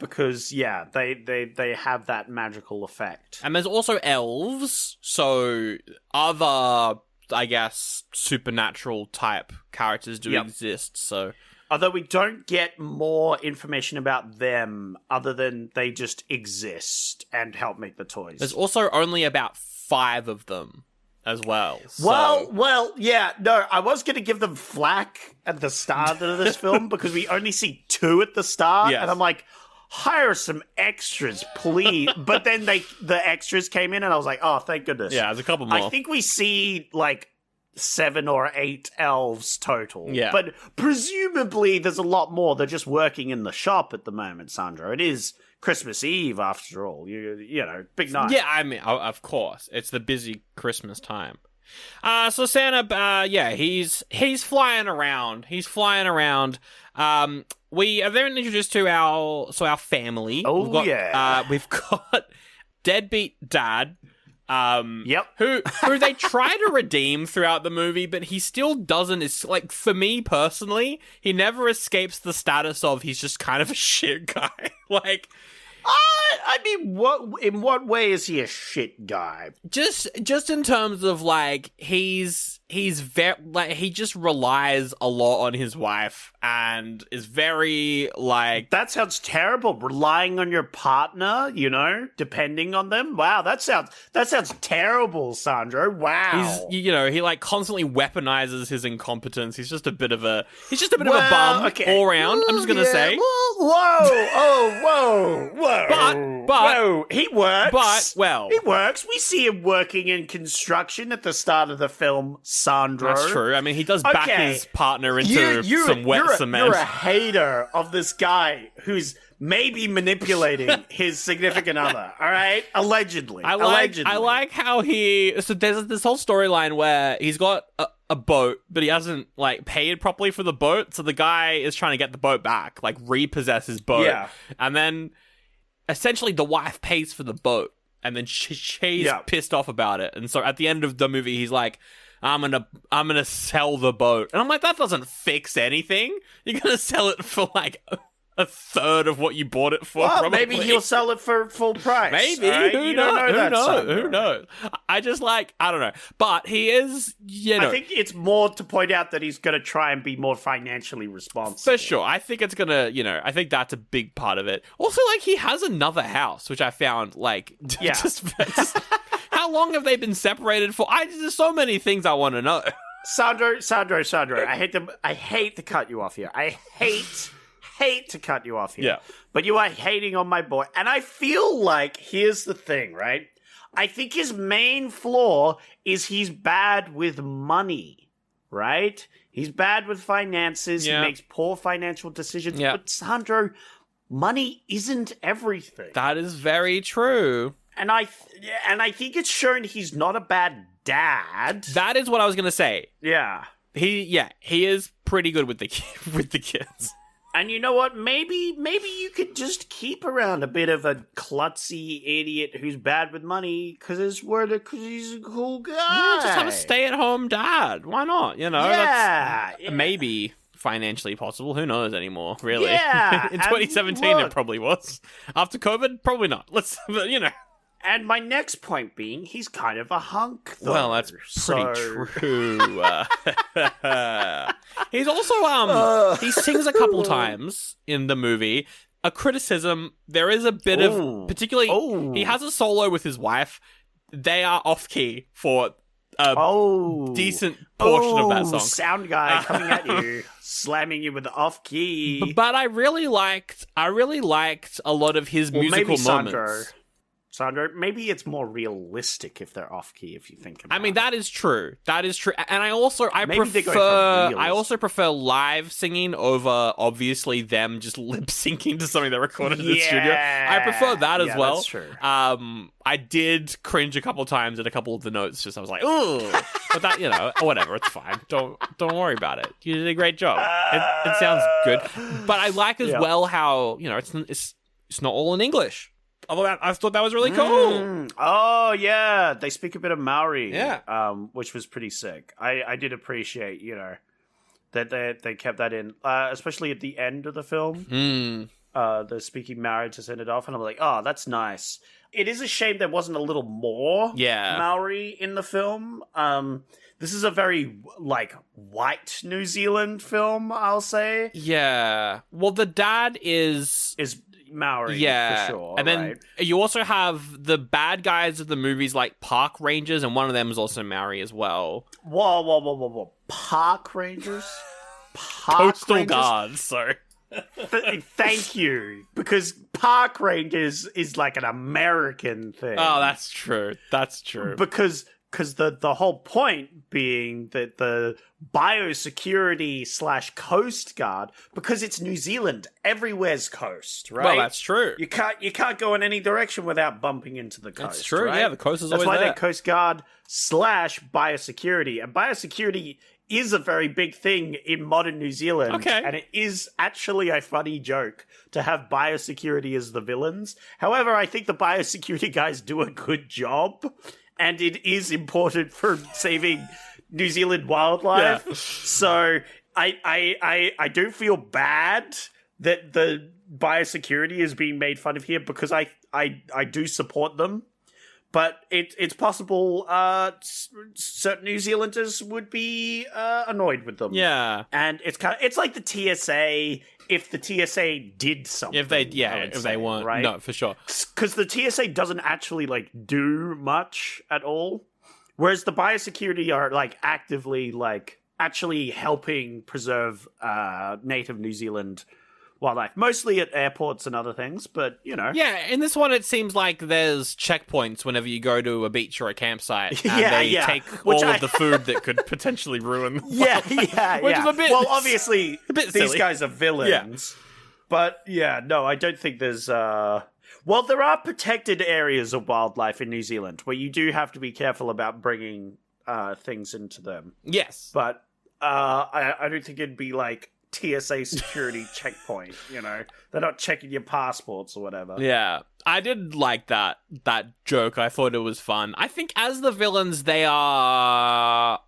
S10: Because they have that magical effect.
S9: And there's also elves, so other, I guess, supernatural type characters do exist, so...
S10: Although we don't get more information about them other than they just exist and help make the toys.
S9: There's also only about 5 of them as well. So.
S10: Well, yeah, no, I was going to give them flack at the start of this film because we only see 2 at the start, and I'm like, hire some extras, please. But then the extras came in and I was like, oh, thank goodness.
S9: Yeah, there's a couple more.
S10: I think we see, like, 7 or 8 elves total.
S9: Yeah.
S10: But presumably there's a lot more. They're just working in the shop at the moment, Sandro. It is Christmas Eve, after all. You know, big night.
S9: Yeah, I mean, of course. It's the busy Christmas time. So Santa, he's flying around. He's flying around. We are then introduced to our family.
S10: Oh,
S9: we've got deadbeat dad.
S10: Yep.
S9: Who they try to redeem throughout the movie, but he still doesn't. It's like, for me personally, he never escapes the status of he's just kind of a shit guy. Like,
S10: I mean, in what way is he a shit guy?
S9: Just in terms of, like, he's very, like, he just relies a lot on his wife and is very, like...
S10: That sounds terrible. Relying on your partner, depending on them. Wow, that sounds terrible, Sandro. Wow.
S9: He like constantly weaponizes his incompetence. He's just a bit of a bum all around. I'm just gonna say.
S10: Whoa.
S9: But
S10: he works.
S9: He
S10: works. We see him working in construction at the start of the film, Sandro.
S9: That's true. I mean, he does back his partner into some wet cement.
S10: You're a hater of this guy who's maybe manipulating his significant other. All right, allegedly.
S9: I like how so there's this whole storyline where he's got a boat, but he hasn't like paid properly for the boat. So the guy is trying to get the boat back, like repossess his boat, and then essentially the wife pays for the boat, and then she's pissed off about it. And so at the end of the movie, he's like, I'm gonna sell the boat. And I'm like, that doesn't fix anything. You're gonna sell it for like a third of what you bought it for.
S10: Well, maybe he'll sell it for full price.
S9: Maybe.
S10: Right?
S9: Who knows? I just I don't know. But he is,
S10: I think it's more to point out that he's going to try and be more financially responsible.
S9: For sure. I think it's going to, I think that's a big part of it. Also, like, he has another house, which I found, like, just how long have they been separated for? There's so many things I want to know.
S10: Sandro, I hate to cut you off here. I hate to cut you off here.
S9: Yeah.
S10: But you are hating on my boy. And I feel like, here's the thing, right? I think his main flaw is he's bad with money, right? He's bad with finances.
S9: Yeah.
S10: He makes poor financial decisions.
S9: Yeah.
S10: But Sandro, money isn't everything.
S9: That is very true.
S10: And I think it's shown he's not a bad dad.
S9: That is what I was going to say.
S10: Yeah.
S9: He is pretty good with the kids.
S10: And you know what? Maybe you could just keep around a bit of a klutzy idiot who's bad with money because he's a cool guy.
S9: Yeah, just have a stay-at-home dad. Why not? That's maybe financially possible. Who knows anymore, really?
S10: Yeah.
S9: In 2017, it probably was. After COVID, probably not.
S10: And my next point being, he's kind of a hunk, though.
S9: Well, that's pretty true. He's also, he sings a couple times in the movie. A criticism, there is a bit of, particularly, he has a solo with his wife. They are off-key for a decent portion of that song.
S10: Sound guy coming at you, slamming you with the off-key.
S9: But I really liked a lot of his musical moments.
S10: Sandro, maybe it's more realistic if they're off-key, if you think about it.
S9: I mean, that is true. That is true. And I also prefer live singing over, obviously, them just lip-syncing to something they recorded in the studio. I prefer that as well.
S10: That's true.
S9: I did cringe a couple times at a couple of the notes. Just I was like, ooh. But that, whatever. It's fine. Don't worry about it. You did a great job. It sounds good. But I like as well how, it's not all in English. Although I thought that was really cool.
S10: Oh, yeah. They speak a bit of Maori.
S9: Yeah.
S10: Which was pretty sick. I did appreciate, that they kept that in, especially at the end of the film. They're speaking Maori to send it off, and I'm like, oh, that's nice. It is a shame there wasn't a little more Maori in the film. This is a very, white New Zealand film, I'll say.
S9: Yeah. Well, the dad is
S10: Maori, for sure.
S9: And then you also have the bad guys of the movies like Park Rangers, and one of them is also Maori as well.
S10: Whoa. Park Rangers?
S9: Coastal Guards, sorry.
S10: Thank you. Because Park Rangers is like an American thing.
S9: Oh, that's true.
S10: Because the whole point being that the biosecurity / Coast Guard, because it's New Zealand, everywhere's coast, right?
S9: Well, that's true.
S10: You can't go in any direction without bumping into the coast.
S9: That's true.
S10: Right?
S9: Yeah, the coast is always
S10: there. That's why
S9: there.
S10: they're Coast Guard / biosecurity, and biosecurity is a very big thing in modern New Zealand.
S9: Okay.
S10: And it is actually a funny joke to have biosecurity as the villains. However, I think the biosecurity guys do a good job. And it is important for saving New Zealand wildlife. Yeah. So I do feel bad that the biosecurity is being made fun of here, because I do support them. But it's possible certain New Zealanders would be annoyed with them.
S9: Yeah.
S10: And it's like the TSA. If the TSA did something, if
S9: they weren't,
S10: right?
S9: No, for sure.
S10: Because the TSA doesn't actually do much at all, whereas the biosecurity are actively actually helping preserve native New Zealand wildlife, mostly at airports and other things, but
S9: Yeah, in this one it seems like there's checkpoints whenever you go to a beach or a campsite, and they take all of the food that could potentially ruin the
S10: Which is a bit... Well, obviously, these
S9: silly.
S10: Guys are villains, but I don't think there's... Well, there are protected areas of wildlife in New Zealand where you do have to be careful about bringing things into them.
S9: Yes.
S10: But I don't think it'd be TSA security checkpoint, they're not checking your passports or whatever.
S9: Yeah, I did like that joke. I thought it was fun. I think as the villains, they are...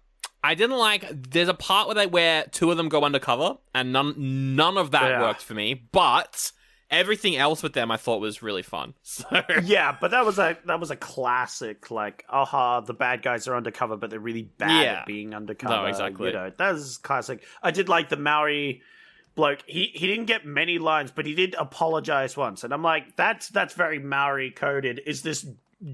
S9: I didn't there's a part where two of them go undercover, and none of that worked for me, but everything else with them I thought was really fun. So
S10: yeah, but that was a classic, the bad guys are undercover, but they're really bad at being undercover.
S9: No, exactly.
S10: That is classic. I did like the Maori bloke. He didn't get many lines, but he did apologize once, and I'm like, that's very Maori coded. Is this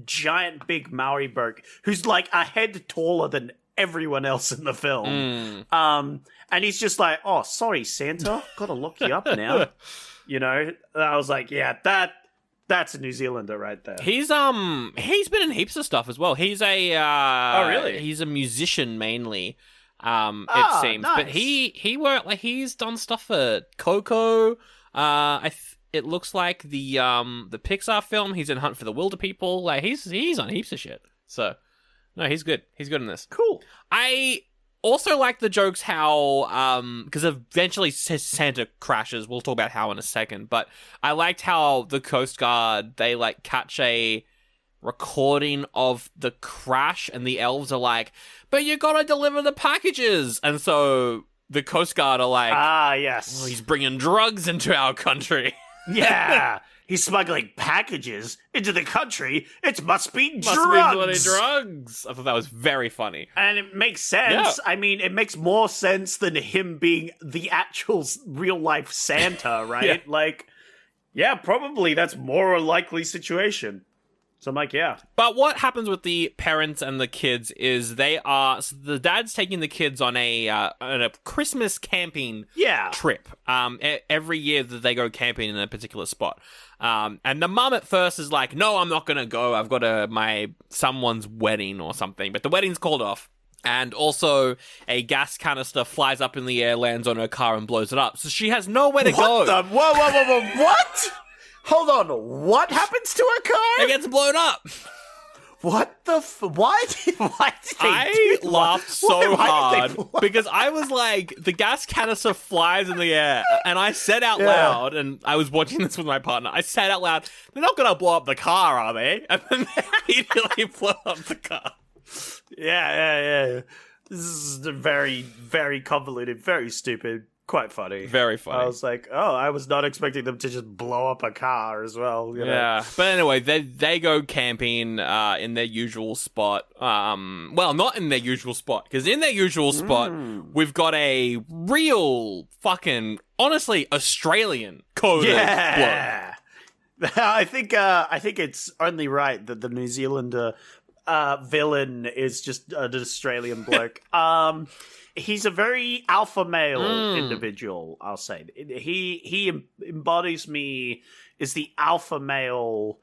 S10: giant big Maori bloke who's a head taller than everyone else in the film? And he's just like, oh, sorry, Santa, gotta look you up now. I was like, yeah, that's a New Zealander right there.
S9: He's been in heaps of stuff as well. He's a
S10: oh, really?
S9: He's a musician mainly. It seems,
S10: nice.
S9: But he worked he's done stuff for Coco. It looks like the Pixar film. He's in Hunt for the Wilder People. He's on heaps of shit. So no, he's good. He's good in this.
S10: Cool.
S9: I also like the jokes how, because eventually Santa crashes. We'll talk about how in a second. But I liked how the Coast Guard, they catch a recording of the crash, and the elves are like, but you gotta deliver the packages. And so the Coast Guard are like,
S10: yes.
S9: oh, he's bringing drugs into our country.
S10: Yeah. He's smuggling packages into the country. It must be drugs.
S9: Must be bloody drugs. I thought that was very funny.
S10: And it makes sense.
S9: Yeah.
S10: I mean, it makes more sense than him being the actual real-life Santa, right?
S9: Yeah.
S10: Like, yeah, probably that's more a likely situation. So I'm like, yeah.
S9: But what happens with the parents and the kids is so the dad's taking the kids on a Christmas camping trip. Every year that they go camping in a particular spot. And the mum at first is like, no, I'm not going to go. I've got someone's wedding or something. But the wedding's called off. And also, a gas canister flies up in the air, lands on her car, and blows it up. So she has nowhere to go.
S10: Whoa, what? Hold on, what happens to her car?
S9: It gets blown up.
S10: What the why did they
S9: I laughed so hard because I was like, the gas canister flies in the air, and I said out loud, and I was watching this with my partner, I said out loud, they're not going to blow up the car, are they? And then they immediately blow up the car.
S10: Yeah. This is very, very convoluted, very stupid. Quite funny.
S9: Very funny.
S10: I was like, oh, I was not expecting them to just blow up a car as well. You know?
S9: Yeah. But anyway, they go camping in their usual spot. Well, not in their usual spot, because in their usual spot, we've got a real fucking, honestly, Australian coded bloke.
S10: I think it's only right that the New Zealander villain is just an Australian bloke. He's a very alpha male individual, I'll say. He embodies me as the alpha male.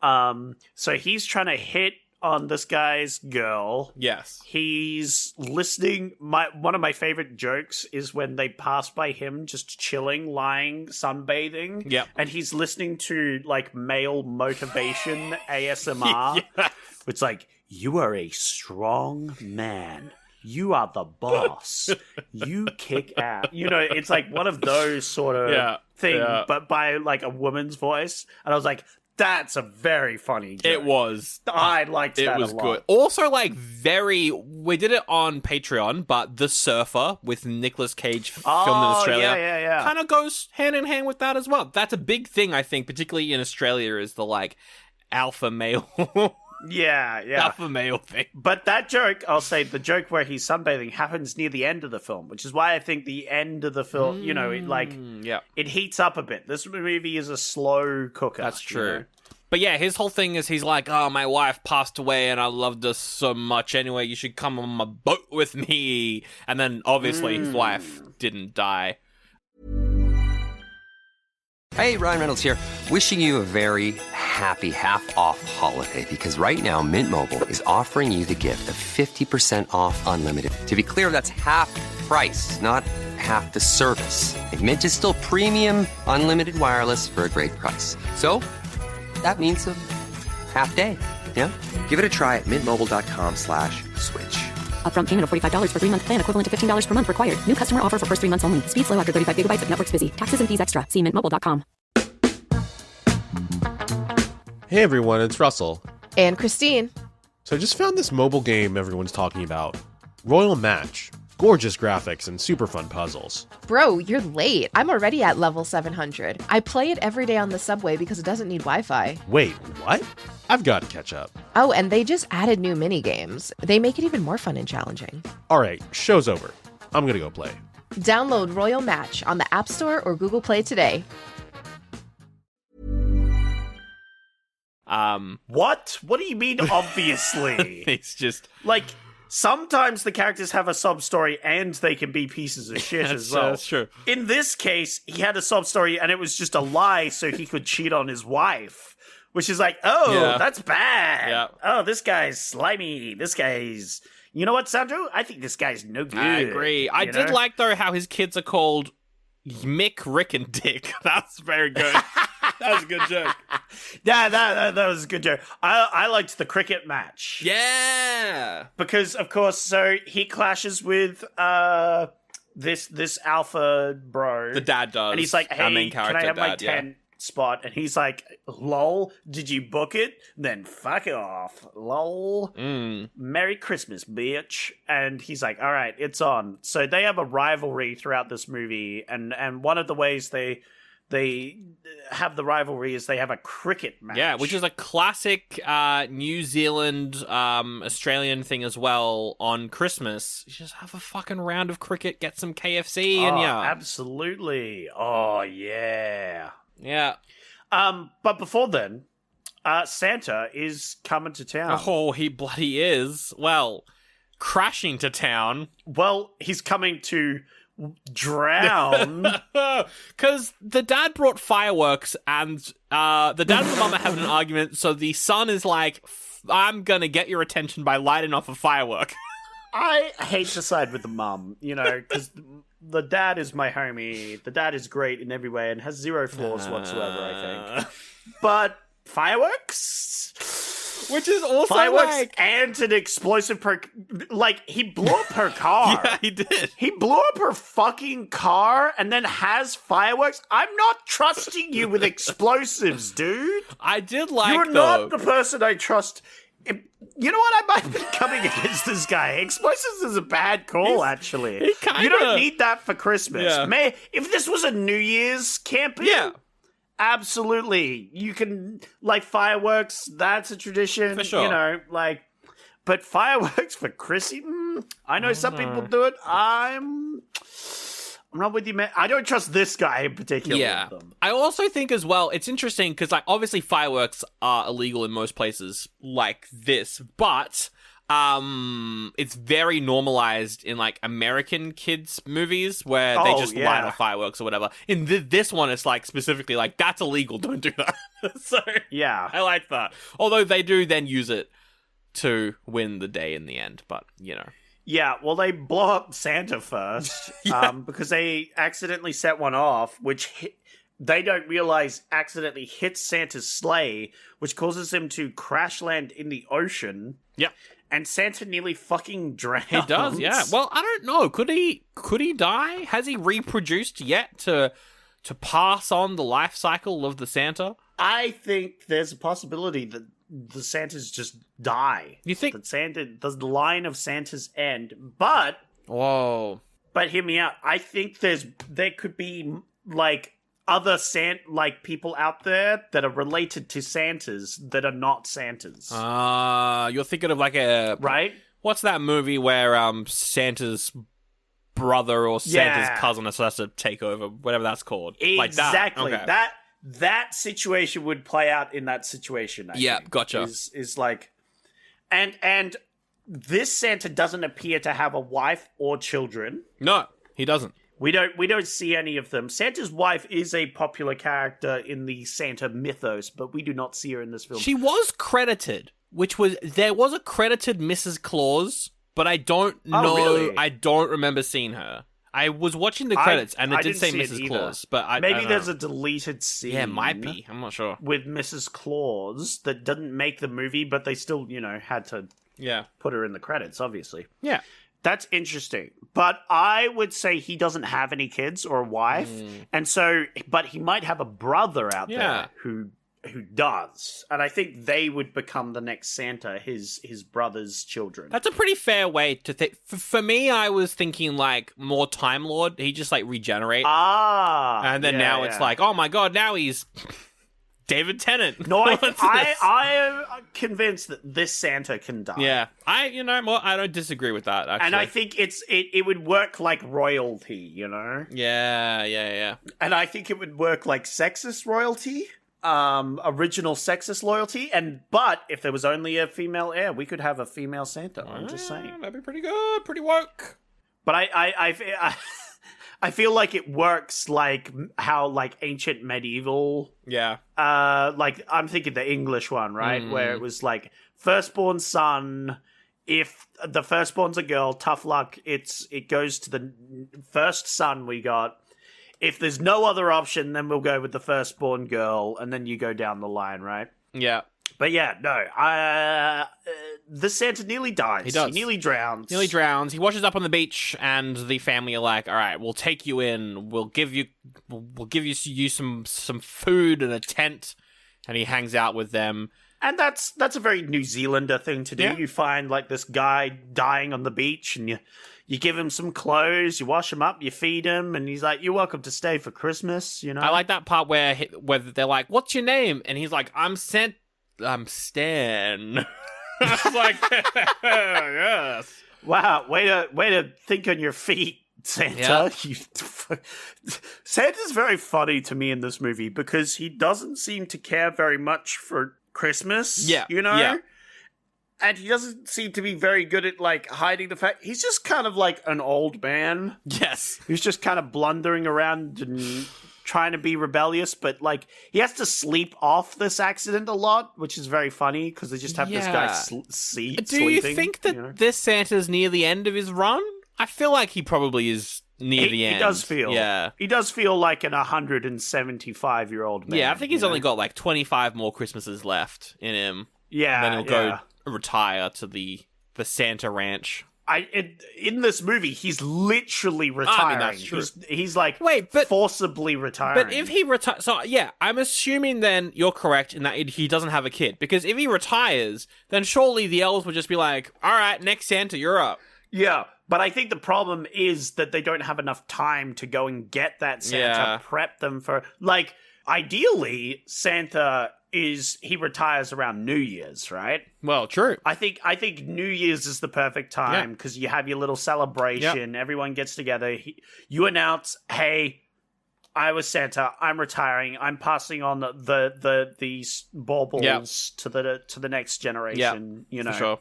S10: So he's trying to hit on this guy's girl.
S9: Yes.
S10: He's listening. One of my favorite jokes is when they pass by him just chilling, lying, sunbathing.
S9: Yep.
S10: And he's listening to like male motivation ASMR. Yeah. It's like, you are a strong man. You are the boss. You kick ass. You know, it's like one of those sort of thing, but by like a woman's voice. And I was like, that's a very funny joke.
S9: It was.
S10: I liked that a lot.
S9: It was good. Also, like, we did it on Patreon, but The Surfer with Nicolas Cage filmed in Australia
S10: yeah.
S9: kind of goes hand in hand with that as well. That's a big thing, I think, particularly in Australia, is the, like, alpha male...
S10: Yeah.
S9: Alpha male thing.
S10: But that joke, I'll say, the joke where he's sunbathing happens near the end of the film, which is why I think the end of the film, you know, it heats up a bit. This movie is a slow cooker.
S9: That's true.
S10: You know?
S9: But yeah, his whole thing is he's like, oh, my wife passed away and I loved her so much. Anyway, you should come on my boat with me. And then obviously his wife didn't die.
S3: Hey, Ryan Reynolds here. Wishing you a very happy half-off holiday, because right now Mint Mobile is offering you the gift of 50% off unlimited. To be clear, that's half the price, not half the service. And Mint is still premium unlimited wireless for a great price. So that means a half day. Yeah? Give it a try at mintmobile.com/switch.
S4: Upfront payment of $45 for 3-month plan, equivalent to $15 per month required. New customer offer for first 3 months only. Speed slow after 35 gigabytes if network's busy. Taxes and fees extra. See mintmobile.com.
S6: Hey everyone, it's Russell.
S8: And Christine.
S6: So I just found this mobile game everyone's talking about. Royal Match. Gorgeous graphics and super fun puzzles.
S8: Bro, you're late. I'm already at level 700. I play it every day on the subway because it doesn't need Wi-Fi.
S6: Wait, what? I've got to catch up.
S8: Oh, and they just added new mini-games. They make it even more fun and challenging.
S6: Alright, show's over. I'm gonna go play.
S8: Download Royal Match on the App Store or Google Play today.
S10: What? What do you mean, obviously?
S9: It's just...
S10: like, sometimes the characters have a sub-story and they can be pieces of shit as well.
S9: That's true.
S10: In this case, he had a sub-story and it was just a lie so he could cheat on his wife. Which is like, that's bad.
S9: Yeah.
S10: Oh, this guy's slimy. This guy's... You know what, Sandro? I think this guy's no good.
S9: I agree. I did like, though, how his kids are called Mick, Rick, and Dick. That's very good. That was a good joke.
S10: Yeah, that was a good joke. I liked the cricket match.
S9: Yeah.
S10: Because, of course, so he clashes with this alpha bro.
S9: The dad does.
S10: And he's like, hey,
S9: our main
S10: can I
S9: character
S10: have my
S9: dad,
S10: 10 spot? And he's like, lol, did you book it? Then fuck off. Lol. Merry Christmas, bitch. And he's like, all right, it's on. So they have a rivalry throughout this movie. And one of the ways they they have the rivalry is they have a cricket match.
S9: Yeah, which is a classic New Zealand, Australian thing as well on Christmas. You just have a fucking round of cricket, get some KFC, and
S10: absolutely. Oh, yeah.
S9: Yeah.
S10: But before then, Santa is coming to town.
S9: Oh, he bloody is. Well, crashing to town.
S10: Well, he's coming to drown.
S9: Because the dad brought fireworks, and the dad and the mum are having an argument, so the son is like, I'm gonna get your attention by lighting off a firework.
S10: I hate to side with the mum, because the dad is my homie. The dad is great in every way and has zero flaws whatsoever, I think. But fireworks?
S9: Which is also
S10: fireworks and an explosive he blew up her car.
S9: Yeah, he did.
S10: He blew up her fucking car and then has fireworks. I'm not trusting you with explosives, dude.
S9: I did like,
S10: You're not the person I trust. You know what? I might be coming against this guy. Explosives is a bad call, actually. You don't need that for Christmas.
S9: Yeah.
S10: If this was a New Year's camping, absolutely. You can, fireworks, that's a tradition.
S9: For sure.
S10: But fireworks for Chrissy, I know some people do it. I'm not with you, man. I don't trust this guy in particular.
S9: Yeah. I also think as well, it's interesting because, obviously fireworks are illegal in most places like this, but it's very normalized in, American kids' movies where they just light off fireworks or whatever. In this one, it's, specifically, that's illegal, don't do that. So,
S10: yeah.
S9: I like that. Although they do then use it to win the day in the end, but,
S10: Yeah, well, they blow up Santa first because they accidentally set one off, which they don't realize accidentally hits Santa's sleigh, which causes him to crash land in the ocean.
S9: Yep.
S10: And Santa nearly fucking drowns.
S9: He does, yeah. Well, I don't know. Could he die? Has he reproduced yet to pass on the life cycle of the Santa?
S10: I think there's a possibility that the Santas just die.
S9: You think
S10: that the line of Santas end? But
S9: whoa!
S10: But hear me out. I think there could be other people out there that are related to Santas that are not Santas.
S9: You're thinking of a
S10: right?
S9: What's that movie where Santa's brother or Santa's cousin has to take over? Whatever that's called.
S10: Exactly.
S9: Like that. Okay.
S10: That situation would play out in that situation. I think,
S9: gotcha.
S10: Is and this Santa doesn't appear to have a wife or children.
S9: No, he doesn't.
S10: We don't see any of them. Santa's wife is a popular character in the Santa mythos, but we do not see her in this film.
S9: She was credited, there was a credited Mrs. Claus, but I don't know.
S10: Really?
S9: I don't remember seeing her. I was watching the credits and it did say Mrs. Claus, but
S10: maybe there's a deleted scene.
S9: Yeah, it might be. I'm not sure.
S10: With Mrs. Claus that didn't make the movie, but they still, had to put her in the credits, obviously.
S9: Yeah.
S10: That's interesting. But I would say he doesn't have any kids or a wife. And so, but he might have a brother out there who does. And I think they would become the next Santa, his brother's children.
S9: That's a pretty fair way to think. For me, I was thinking more Time Lord. He just regenerate. And then now it's oh my god, now he's David Tennant.
S10: No, I am convinced that this Santa can die.
S9: Yeah. I don't disagree with that, actually.
S10: And I think it would work like royalty,
S9: Yeah.
S10: And I think it would work like sexist royalty. Original sexist loyalty, but if there was only a female heir, we could have a female Santa. I'm just saying
S9: that'd be pretty good, pretty woke.
S10: But I feel like it works like how ancient medieval.
S9: Yeah.
S10: I'm thinking the English one, right, where it was firstborn son. If the firstborn's a girl, tough luck. It goes to the first son we got. If there's no other option, then we'll go with the firstborn girl, and then you go down the line, right?
S9: Yeah.
S10: But yeah, no. The Santa nearly dies.
S9: He does.
S10: He nearly drowns.
S9: He washes up on the beach, and the family are like, "All right, we'll take you in. We'll give you some food and a tent." And he hangs out with them.
S10: And that's a very New Zealander thing to do.
S9: Yeah.
S10: You find like this guy dying on the beach, and you give him some clothes, you wash him up, you feed him, and he's like, "You're welcome to stay for Christmas." You know,
S9: I like that part where they're like, "What's your name?" And he's like, I'm Stan." I was like, yes.
S10: Wow, way to think on your feet, Santa.
S9: Yeah.
S10: Santa's very funny to me in this movie because he doesn't seem to care very much for Christmas.
S9: Yeah,
S10: you know?
S9: yeah.
S10: And he doesn't seem to be very good at, like, hiding the fact. He's just kind of like an old man.
S9: Yes.
S10: Who's just kind of blundering around and trying to be rebellious, but, like, he has to sleep off this accident a lot, which is very funny because they just have this guy sleeping.
S9: Do you think that this Santa's near the end of his run? I feel like he probably is near the end.
S10: He does feel.
S9: Yeah.
S10: He does feel like an 175-year-old man.
S9: Yeah, I think he's only got like 25 more Christmases left in him.
S10: Yeah.
S9: And then he'll go retire to the Santa Ranch.
S10: In this movie, he's literally retiring.
S9: I mean, that's true.
S10: He's like forcibly retiring.
S9: But if he retires... So, yeah, I'm assuming then you're correct in that he doesn't have a kid. Because if he retires, then surely the elves would just be like, all right, next Santa, you're up.
S10: Yeah, but I think the problem is that they don't have enough time to go and get that Santa, prep them for... Like, ideally, Santa he retires around New Year's, right?
S9: Well, true.
S10: I think New Year's is the perfect time because you have your little celebration. Everyone gets together. You announce, "Hey, I was Santa. I'm retiring. I'm passing on these baubles to the next generation." You know,
S9: for sure.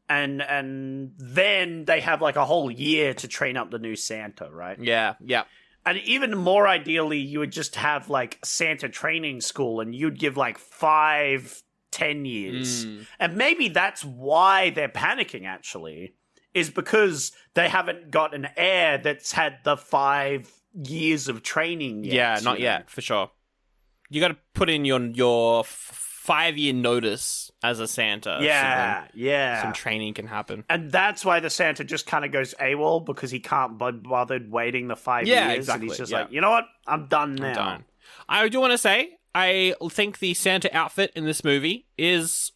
S10: And then they have like a whole year to train up the new Santa, right?
S9: Yeah.
S10: And even more ideally, you would just have like Santa training school and you'd give like 5-10 years. And maybe that's why they're panicking, actually, is because they haven't got an heir that's had the 5 years of training yet.
S9: Yeah, not yet, for sure. You got to put in your 5-year notice as a Santa.
S10: Yeah.
S9: Some training can happen.
S10: And that's why the Santa just kind of goes AWOL, because he can't be bothered waiting the 5 years.
S9: Exactly.
S10: And he's just like, you know what? I'm done now.
S9: I'm done. I do want to say, I think the Santa outfit in this movie is,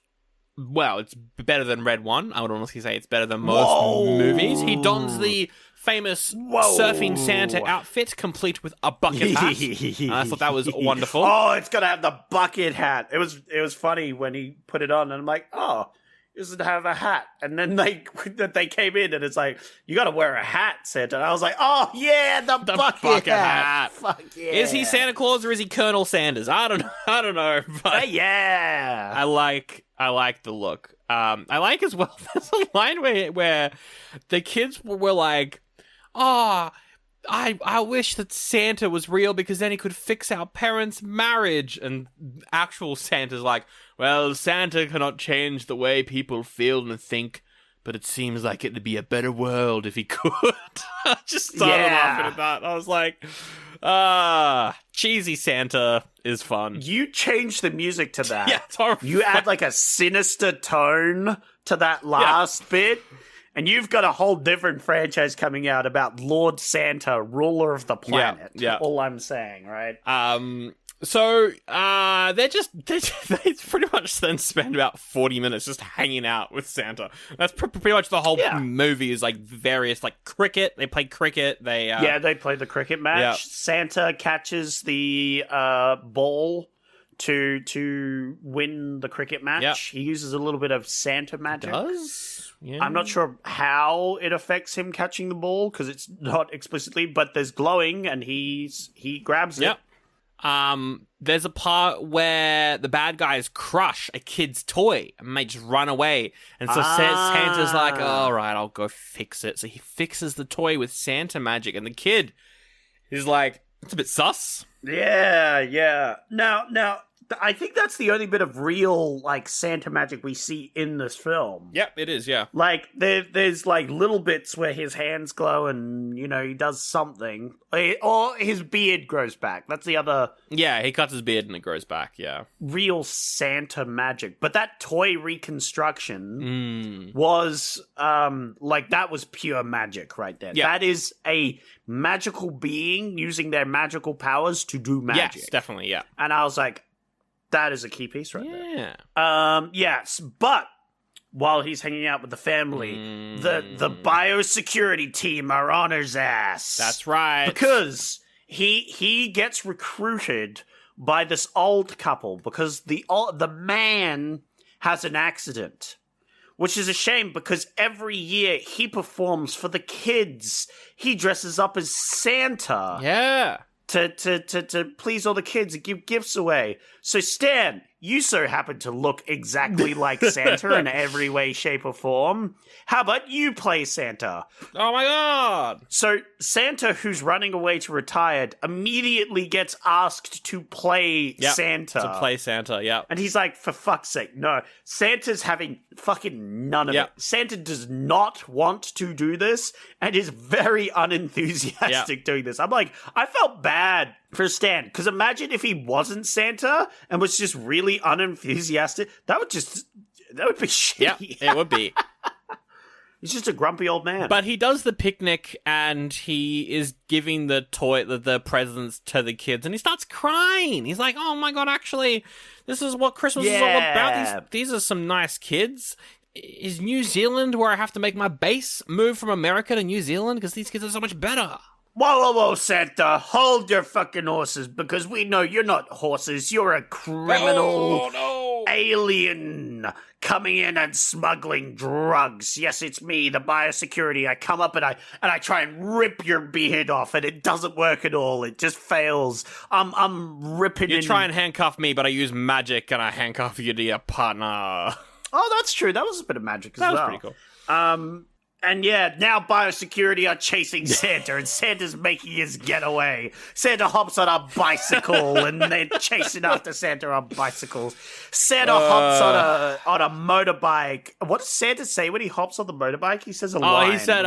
S9: well, it's better than Red One. I would honestly say it's better than most movies. He dons the famous surfing Santa outfit, complete with a bucket hat. And I thought that was wonderful.
S10: Oh, it's gonna have the bucket hat. It was funny when he put it on, and I'm like, oh, it doesn't have a hat. And then they came in, and it's like, you got to wear a hat, Santa. And I was like, oh yeah, the bucket hat. Fuck yeah.
S9: Is he Santa Claus or is he Colonel Sanders? I don't know. But
S10: yeah,
S9: I like the look. I like as well. There's a line where the kids were like, "Oh, I wish that Santa was real because then he could fix our parents' marriage." And actual Santa's like, "Well, Santa cannot change the way people feel and think, but it seems like it'd be a better world if he could." I just started laughing at that. I was like, cheesy Santa is fun.
S10: You change the music to that.
S9: Yeah, it's horrible.
S10: You add like a sinister tone to that last bit. And you've got a whole different franchise coming out about Lord Santa, ruler of the planet.
S9: Yeah.
S10: All I'm saying, right?
S9: So they pretty much then spend about 40 minutes just hanging out with Santa. That's pretty much the whole movie is like various like cricket. They play cricket. They
S10: play the cricket match.
S9: Yeah.
S10: Santa catches the ball to win the cricket match.
S9: Yep.
S10: He uses a little bit of Santa magic.
S9: Does? Yeah.
S10: I'm not sure how it affects him catching the ball because it's not explicitly, but there's glowing and he grabs it.
S9: Yep. There's a part where the bad guys crush a kid's toy and they just run away. And so Santa's like, all right, I'll go fix it. So he fixes the toy with Santa magic and the kid is like, it's a bit sus.
S10: Yeah. Now, I think that's the only bit of real, like, Santa magic we see in this film.
S9: Yep, it is, yeah.
S10: Like, there's, like, little bits where his hands glow and, you know, he does something. Or his beard grows back. That's the other...
S9: Yeah, he cuts his beard and it grows back, yeah.
S10: Real Santa magic. But that toy reconstruction was, like, that was pure magic right there.
S9: Yeah.
S10: That is a magical being using their magical powers to do magic.
S9: Yes, definitely, yeah.
S10: And I was like... That is a key piece right
S9: Yeah.
S10: there. Yes, but while he's hanging out with the family, the biosecurity team are on his ass.
S9: That's right.
S10: Because he gets recruited by this old couple because the man has an accident, which is a shame because every year he performs for the kids. He dresses up as Santa.
S9: Yeah.
S10: To please all the kids and give gifts away. So Stan, you so happen to look exactly like Santa in every way, shape, or form. How about you play Santa?
S9: Oh my god!
S10: So Santa, who's running away to retired, immediately gets asked to play Santa.
S9: To play Santa, yeah.
S10: And he's like, for fuck's sake, no. Santa's having fucking none of it. Santa does not want to do this and is very unenthusiastic doing this. I'm like, I felt bad for Stan, because imagine if he wasn't Santa and was just really unenthusiastic. That would be shitty.
S9: Yeah, it would be.
S10: He's just a grumpy old man.
S9: But he does the picnic and he is giving the presents to the kids and he starts crying. He's like, oh my god, actually, this is what Christmas is all about. These are some nice kids. Is New Zealand where I have to make my base move from America to New Zealand? Because these kids are so much better.
S10: Whoa, Santa, hold your fucking horses, because we know you're not horses. You're a criminal alien coming in and smuggling drugs. Yes, it's me, the biosecurity. I come up and I try and rip your beard off, and it doesn't work at all. It just fails. I'm ripping.
S9: You try and handcuff me, but I use magic and I handcuff you to your partner.
S10: Oh, that's true. That was a bit of magic as well.
S9: That was pretty cool.
S10: And yeah, now biosecurity are chasing Santa, and Santa's making his getaway. Santa hops on a bicycle, and they're chasing after Santa on bicycles. Santa hops on a motorbike. What does Santa say when he hops on the motorbike? He says a line.
S9: Oh, he said,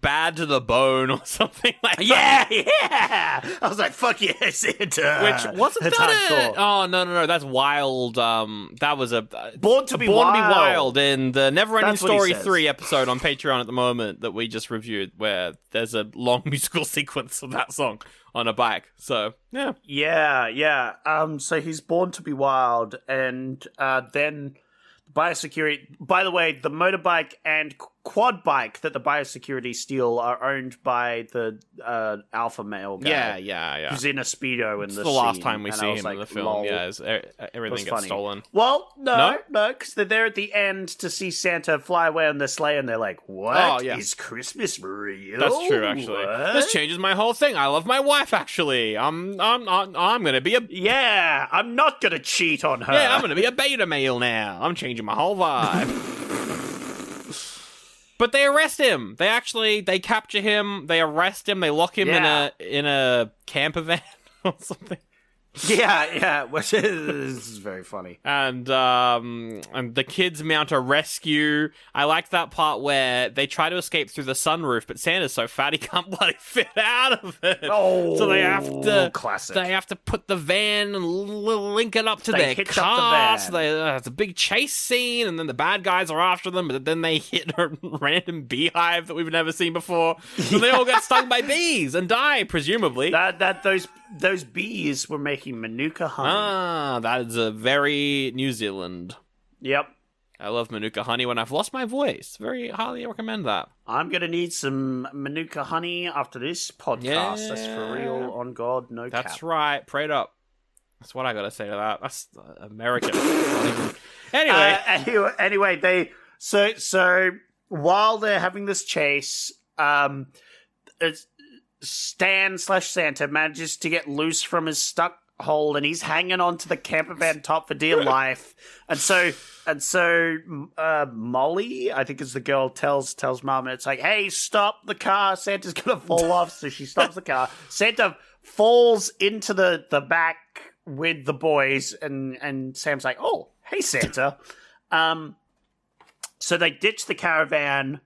S9: bad to the bone or something like
S10: that. Yeah! I was like, fuck yeah, Santa.
S9: Which, wasn't
S10: That's
S9: that
S10: hardcore.
S9: Oh, no, that's Wild. That was a...
S10: Born to be Wild
S9: in the Neverending
S10: That's what he
S9: Story
S10: says.
S9: 3 episode on Patreon at the moment that we just reviewed, where there's a long musical sequence of that song on a bike. So, yeah.
S10: Yeah. So he's born to be wild, and then biosecurity... By the way, the motorbike and quad bike that the biosecurity steal are owned by the alpha male guy.
S9: Yeah.
S10: Who's in a Speedo in
S9: It's
S10: the
S9: the last
S10: scene,
S9: time we
S10: and
S9: see
S10: I
S9: him
S10: was like,
S9: in the film.
S10: lol.
S9: Yeah, everything gets
S10: funny.
S9: stolen.
S10: Well, no, because they're there at the end to see Santa fly away on the sleigh, and they're like, "What is Christmas real?"
S9: That's true, actually.
S10: What?
S9: This changes my whole thing. I love my wife, actually. I'm gonna be a...
S10: Yeah, I'm not gonna cheat on her.
S9: Yeah, I'm gonna be a beta male now. I'm changing my whole vibe. But they arrest him. They capture him. They arrest him. They lock him in a camper van or something.
S10: Yeah, which is very funny.
S9: And the kids mount a rescue. I like that part where they try to escape through the sunroof, but Santa's so fat he can't bloody fit out of it.
S10: Oh,
S9: so they have to
S10: classic.
S9: They have to put the van and link it up to
S10: They
S9: their
S10: hitch
S9: car.
S10: up the van.
S9: So it's a big chase scene, and then the bad guys are after them, but then they hit a random beehive that we've never seen before. So they all get stung by bees and die, presumably.
S10: Those bees were making Manuka honey.
S9: Ah, that is a very New Zealand.
S10: Yep.
S9: I love Manuka honey when I've lost my voice. Very highly recommend that.
S10: I'm going to need some Manuka honey after this podcast.
S9: Yeah.
S10: That's for real, on God, no cap.
S9: That's right. Prayed up. That's what I got to say to that. That's American.
S10: Anyway, they... So while they're having this chase, Stan/Santa manages to get loose from his stuck hold, and he's hanging onto the camper van top for dear life. And so Molly, I think is the girl, tells Mom, and it's like, hey, stop the car, Santa's gonna fall off. So she stops the car. Santa falls into the back with the boys, and Sam's like, oh, hey, Santa. So they ditch the caravan.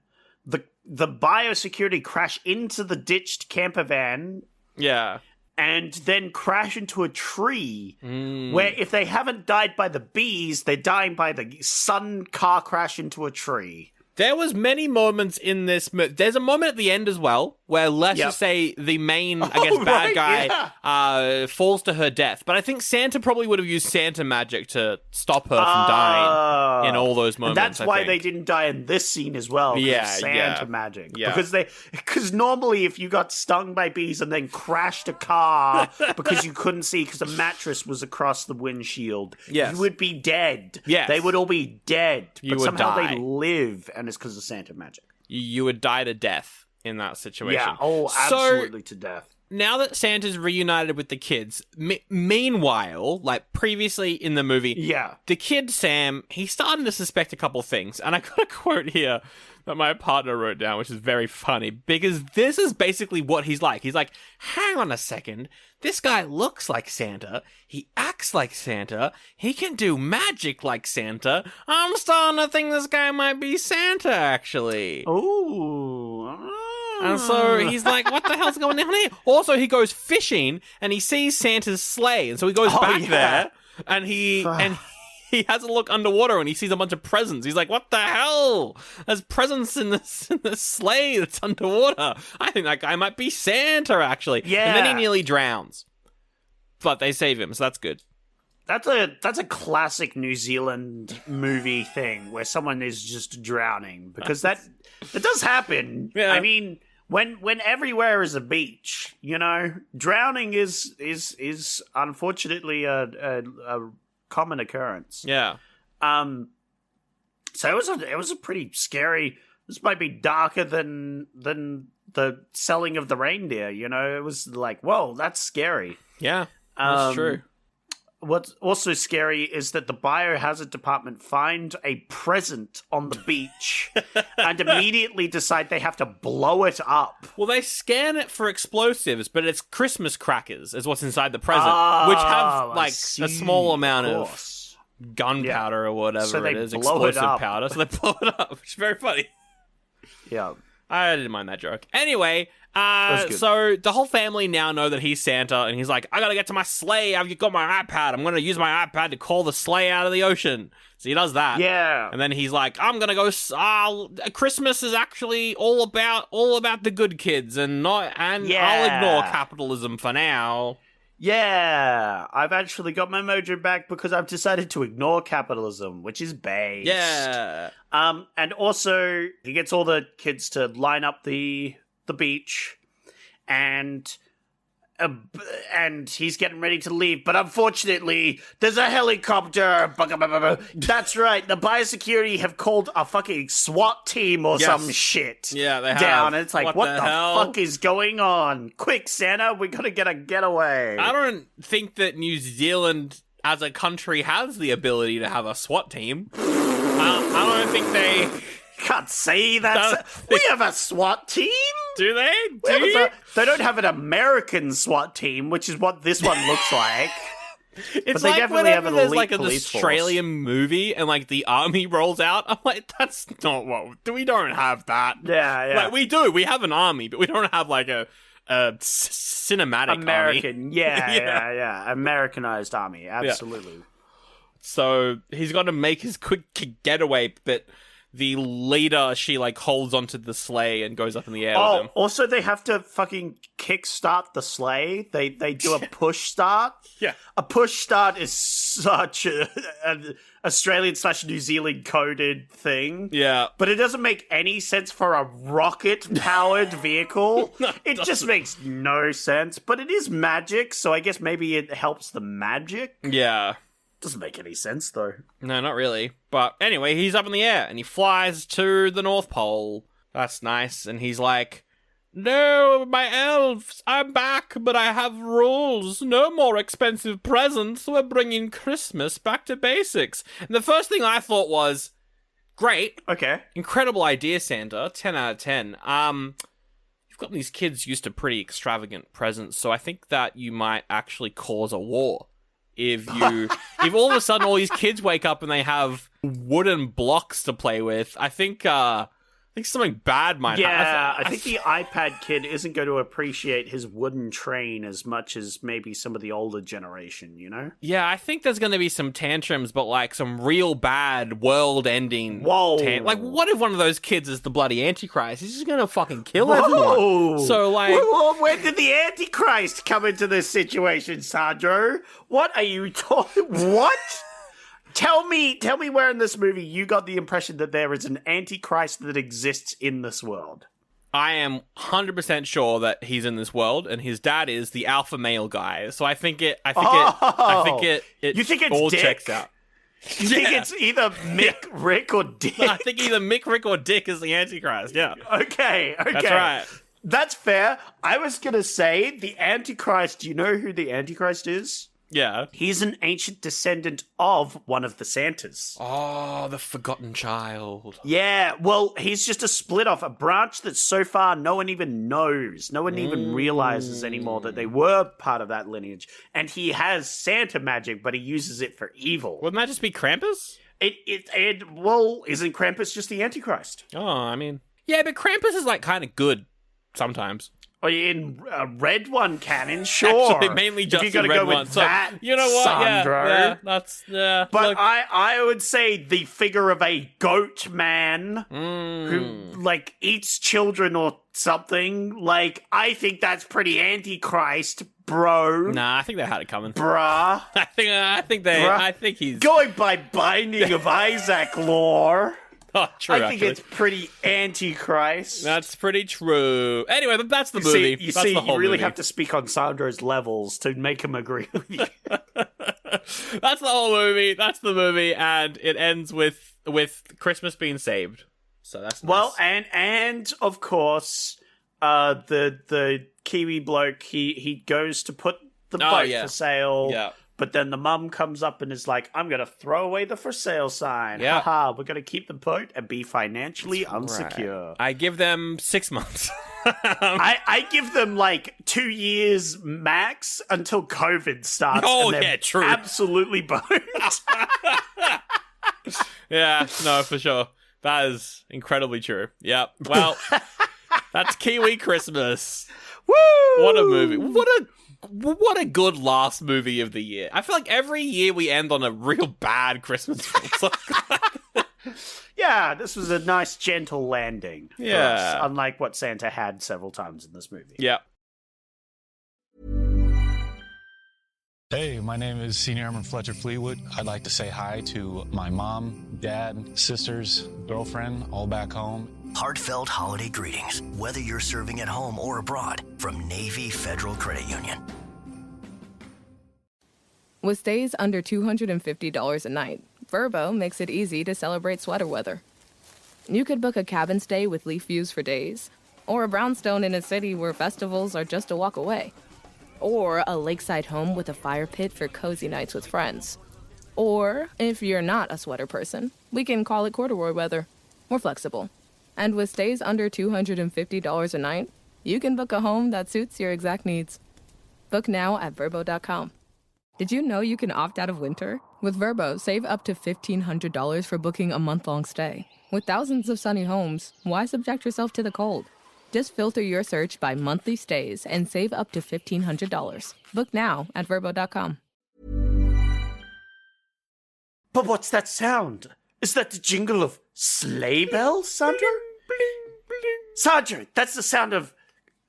S10: The biosecurity crash into the ditched camper van.
S9: Yeah.
S10: And then crash into a tree where if they haven't died by the bees, they're dying by the sun car crash into a tree.
S9: There was many moments in this. There's a moment at the end as well where let's just say the main, I guess, bad guy falls to her death. But I think Santa probably would have used Santa magic to stop her from dying in all those moments.
S10: And that's why they didn't die in this scene as well. Santa magic. Yeah. Because normally if you got stung by bees and then crashed a car because you couldn't see because a mattress was across the windshield, you would be dead.
S9: Yes.
S10: They would all be dead.
S9: You
S10: but
S9: would
S10: somehow
S9: die.
S10: they live, and it's because of Santa magic.
S9: You would die to death in that situation.
S10: Yeah, absolutely to death.
S9: Now that Santa's reunited with the kids, meanwhile, like previously in the movie, the kid Sam, he's starting to suspect a couple things. And I got a quote here that my partner wrote down, which is very funny, because this is basically what he's like. He's like, hang on a second, this guy looks like Santa, he acts like Santa, he can do magic like Santa. I'm starting to think this guy might be Santa, actually.
S10: Ooh.
S9: And so he's like, what the hell's going on here? Also, he goes fishing and he sees Santa's sleigh. And so he goes back there and he has a look underwater and he sees a bunch of presents. He's like, what the hell? There's presents in this sleigh that's underwater. I think that guy might be Santa, actually.
S10: Yeah.
S9: And then he nearly drowns. But they save him, so that's good.
S10: That's a classic New Zealand movie thing where someone is just drowning, because that does happen.
S9: Yeah.
S10: I mean, when everywhere is a beach, drowning is unfortunately a common occurrence.
S9: Yeah.
S10: So it was a pretty scary. This might be darker than the selling of the reindeer. It was like, whoa, that's scary.
S9: Yeah, that's true.
S10: What's also scary is that the biohazard department find a present on the beach and immediately decide they have to blow it up.
S9: Well, they scan it for explosives, but it's Christmas crackers is what's inside the present, which have like a small amount of gunpowder or whatever
S10: so
S9: it is, explosive powder. So they blow it up, which is very funny.
S10: Yeah.
S9: I didn't mind that joke. Anyway, so the whole family now know that he's Santa, and he's like, I gotta get to my sleigh. I've got my iPad. I'm gonna use my iPad to call the sleigh out of the ocean. So he does that.
S10: Yeah.
S9: And then he's like, I'm gonna go. Christmas is actually all about the good kids, and I'll ignore capitalism for now.
S10: Yeah, I've actually got my mojo back because I've decided to ignore capitalism, which is base.
S9: Yeah.
S10: And also, he gets all the kids to line up the beach, and he's getting ready to leave. But unfortunately, there's a helicopter. That's right. The biosecurity have called a fucking SWAT team or some shit.
S9: Yeah, they have.
S10: Down, and it's like, what the
S9: hell?
S10: fuck is going on? Quick, Santa, we gotta get a getaway.
S9: I don't think that New Zealand as a country has the ability to have a SWAT team. I don't think they...
S10: Can't say that. We have a SWAT team.
S9: Do they?
S10: They don't have an American SWAT team, which is what this one looks like.
S9: It's
S10: but they
S9: like
S10: definitely
S9: whenever
S10: have an
S9: there's
S10: elite
S9: like an
S10: police
S9: Australian
S10: force.
S9: movie and like the army rolls out, I'm like, that's not what we don't have that.
S10: Yeah.
S9: Like we do. We have an army, but we don't have like a cinematic
S10: American.
S9: army.
S10: Yeah. Americanized army. Absolutely.
S9: Yeah. So he's got to make his quick getaway, but the leader, she like holds onto the sleigh and goes up in the air with him.
S10: Also they have to fucking kickstart the sleigh. They do a push start.
S9: Yeah.
S10: A push start is such an Australian/New Zealand coded thing.
S9: Yeah.
S10: But it doesn't make any sense for a rocket-powered vehicle.
S9: No,
S10: it just makes no sense. But it is magic, so I guess maybe it helps the magic.
S9: Yeah.
S10: Doesn't make any sense, though.
S9: No, not really. But anyway, he's up in the air and he flies to the North Pole. That's nice. And he's like, no, my elves, I'm back, but I have rules. No more expensive presents. We're bringing Christmas back to basics. And the first thing I thought was, great.
S10: Okay.
S9: Incredible idea, Santa. 10 out of 10. You've got these kids used to pretty extravagant presents, so I think that you might actually cause a war. If all of a sudden all these kids wake up and they have wooden blocks to play with, I think think something bad might happen.
S10: Yeah, I think the iPad kid isn't going to appreciate his wooden train as much as maybe some of the older generation, you know?
S9: Yeah, I think there's going to be some tantrums, but like some real bad world-ending.
S10: Whoa!
S9: Like, what if one of those kids is the bloody Antichrist? He's just going to fucking kill everyone. So, like,
S10: when did the Antichrist come into this situation, Sandro? What are you talking? What? Tell me where in this movie you got the impression that there is an Antichrist that exists in this world.
S9: I am 100% sure that he's in this world, and his dad is the alpha male guy. So I think it
S10: You think it's
S9: all
S10: Dick?
S9: checks out.
S10: You think it's either Mick, Rick, or Dick?
S9: I think either Mick, Rick, or Dick is the Antichrist. Yeah.
S10: Okay.
S9: That's right.
S10: That's fair. I was gonna say the Antichrist. Do you know who the Antichrist is?
S9: Yeah.
S10: He's an ancient descendant of one of the Santas.
S9: Oh, the forgotten child.
S10: Yeah, well, he's just a split off, a branch that so far no one even knows. No one even realizes anymore that they were part of that lineage. And he has Santa magic, but he uses it for evil.
S9: Wouldn't that just be Krampus?
S10: Well, isn't Krampus just the Antichrist?
S9: Oh, I mean... Yeah, but Krampus is, like, kind of good sometimes.
S10: Oh, in a red one canon, sure.
S9: Actually, mainly just
S10: if you
S9: the
S10: gotta
S9: red
S10: go
S9: one.
S10: with
S9: So,
S10: that,
S9: you know what?
S10: Sandro.
S9: Yeah.
S10: But
S9: look.
S10: I would say the figure of a goat man who, like, eats children or something. Like, I think that's pretty Antichrist, bro.
S9: Nah, I think they had it coming.
S10: Bruh.
S9: I think he's...
S10: Going by Binding of Isaac lore.
S9: Oh, true,
S10: I think it's pretty Antichrist.
S9: That's pretty true. Anyway, but that's the movie.
S10: You
S9: that's the whole
S10: you really
S9: movie.
S10: have to speak on Sandro's levels to make him agree with you.
S9: That's the whole movie. That's the movie, and it ends with Christmas being saved. So that's nice.
S10: Well, and of course, the Kiwi bloke he goes to put the boat for sale.
S9: Yeah.
S10: But then the mum comes up and is like, I'm going to throw away the for sale sign.
S9: Yeah.
S10: Haha, we're going to keep the boat and be financially unsecure.
S9: Right. I give them 6 months.
S10: I give them like 2 years max until COVID starts.
S9: Oh,
S10: and they're
S9: true.
S10: Absolutely boned.
S9: Yeah, no, for sure. That is incredibly true. Yep. Well, that's Kiwi Christmas.
S10: Woo!
S9: What a movie. What a good last movie of the year. I feel like every year we end on a real bad Christmas film.
S10: Yeah, this was a nice, gentle landing. For
S9: Yeah.
S10: us, unlike what Santa had several times in this movie.
S9: Yeah.
S11: Hey, my name is Senior Airman Fletcher Fleetwood. I'd like to say hi to my mom, dad, sisters, girlfriend, all back home.
S12: Heartfelt holiday greetings, whether you're serving at home or abroad, from Navy Federal Credit Union.
S13: With stays under $250 a night, Vrbo makes it easy to celebrate sweater weather. You could book a cabin stay with leaf views for days, or a brownstone in a city where festivals are just a walk away, or a lakeside home with a fire pit for cozy nights with friends. Or, if you're not a sweater person, we can call it corduroy weather. We're flexible. And with stays under $250 a night, you can book a home that suits your exact needs. Book now at Vrbo.com. Did you know you can opt out of winter? With Vrbo, save up to $1,500 for booking a month-long stay. With thousands of sunny homes, why subject yourself to the cold? Just filter your search by monthly stays and save up to $1,500. Book now at Vrbo.com.
S10: But what's that sound? Is that the jingle of sleigh bells, Sandro? Sandro, that's the sound of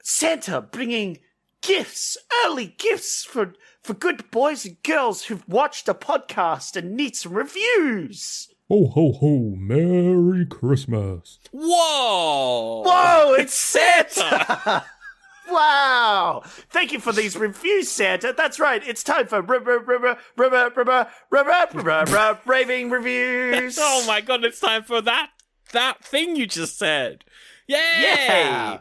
S10: Santa bringing gifts, early gifts for good boys and girls who've watched a podcast and need some reviews.
S14: Ho, ho, ho, Merry Christmas.
S9: Whoa,
S10: it's Santa! Wow! Thank you for these reviews, Santa. That's right, it's time for raving reviews.
S9: Oh my god, it's time for that thing you just said. Yay!
S10: Yeah!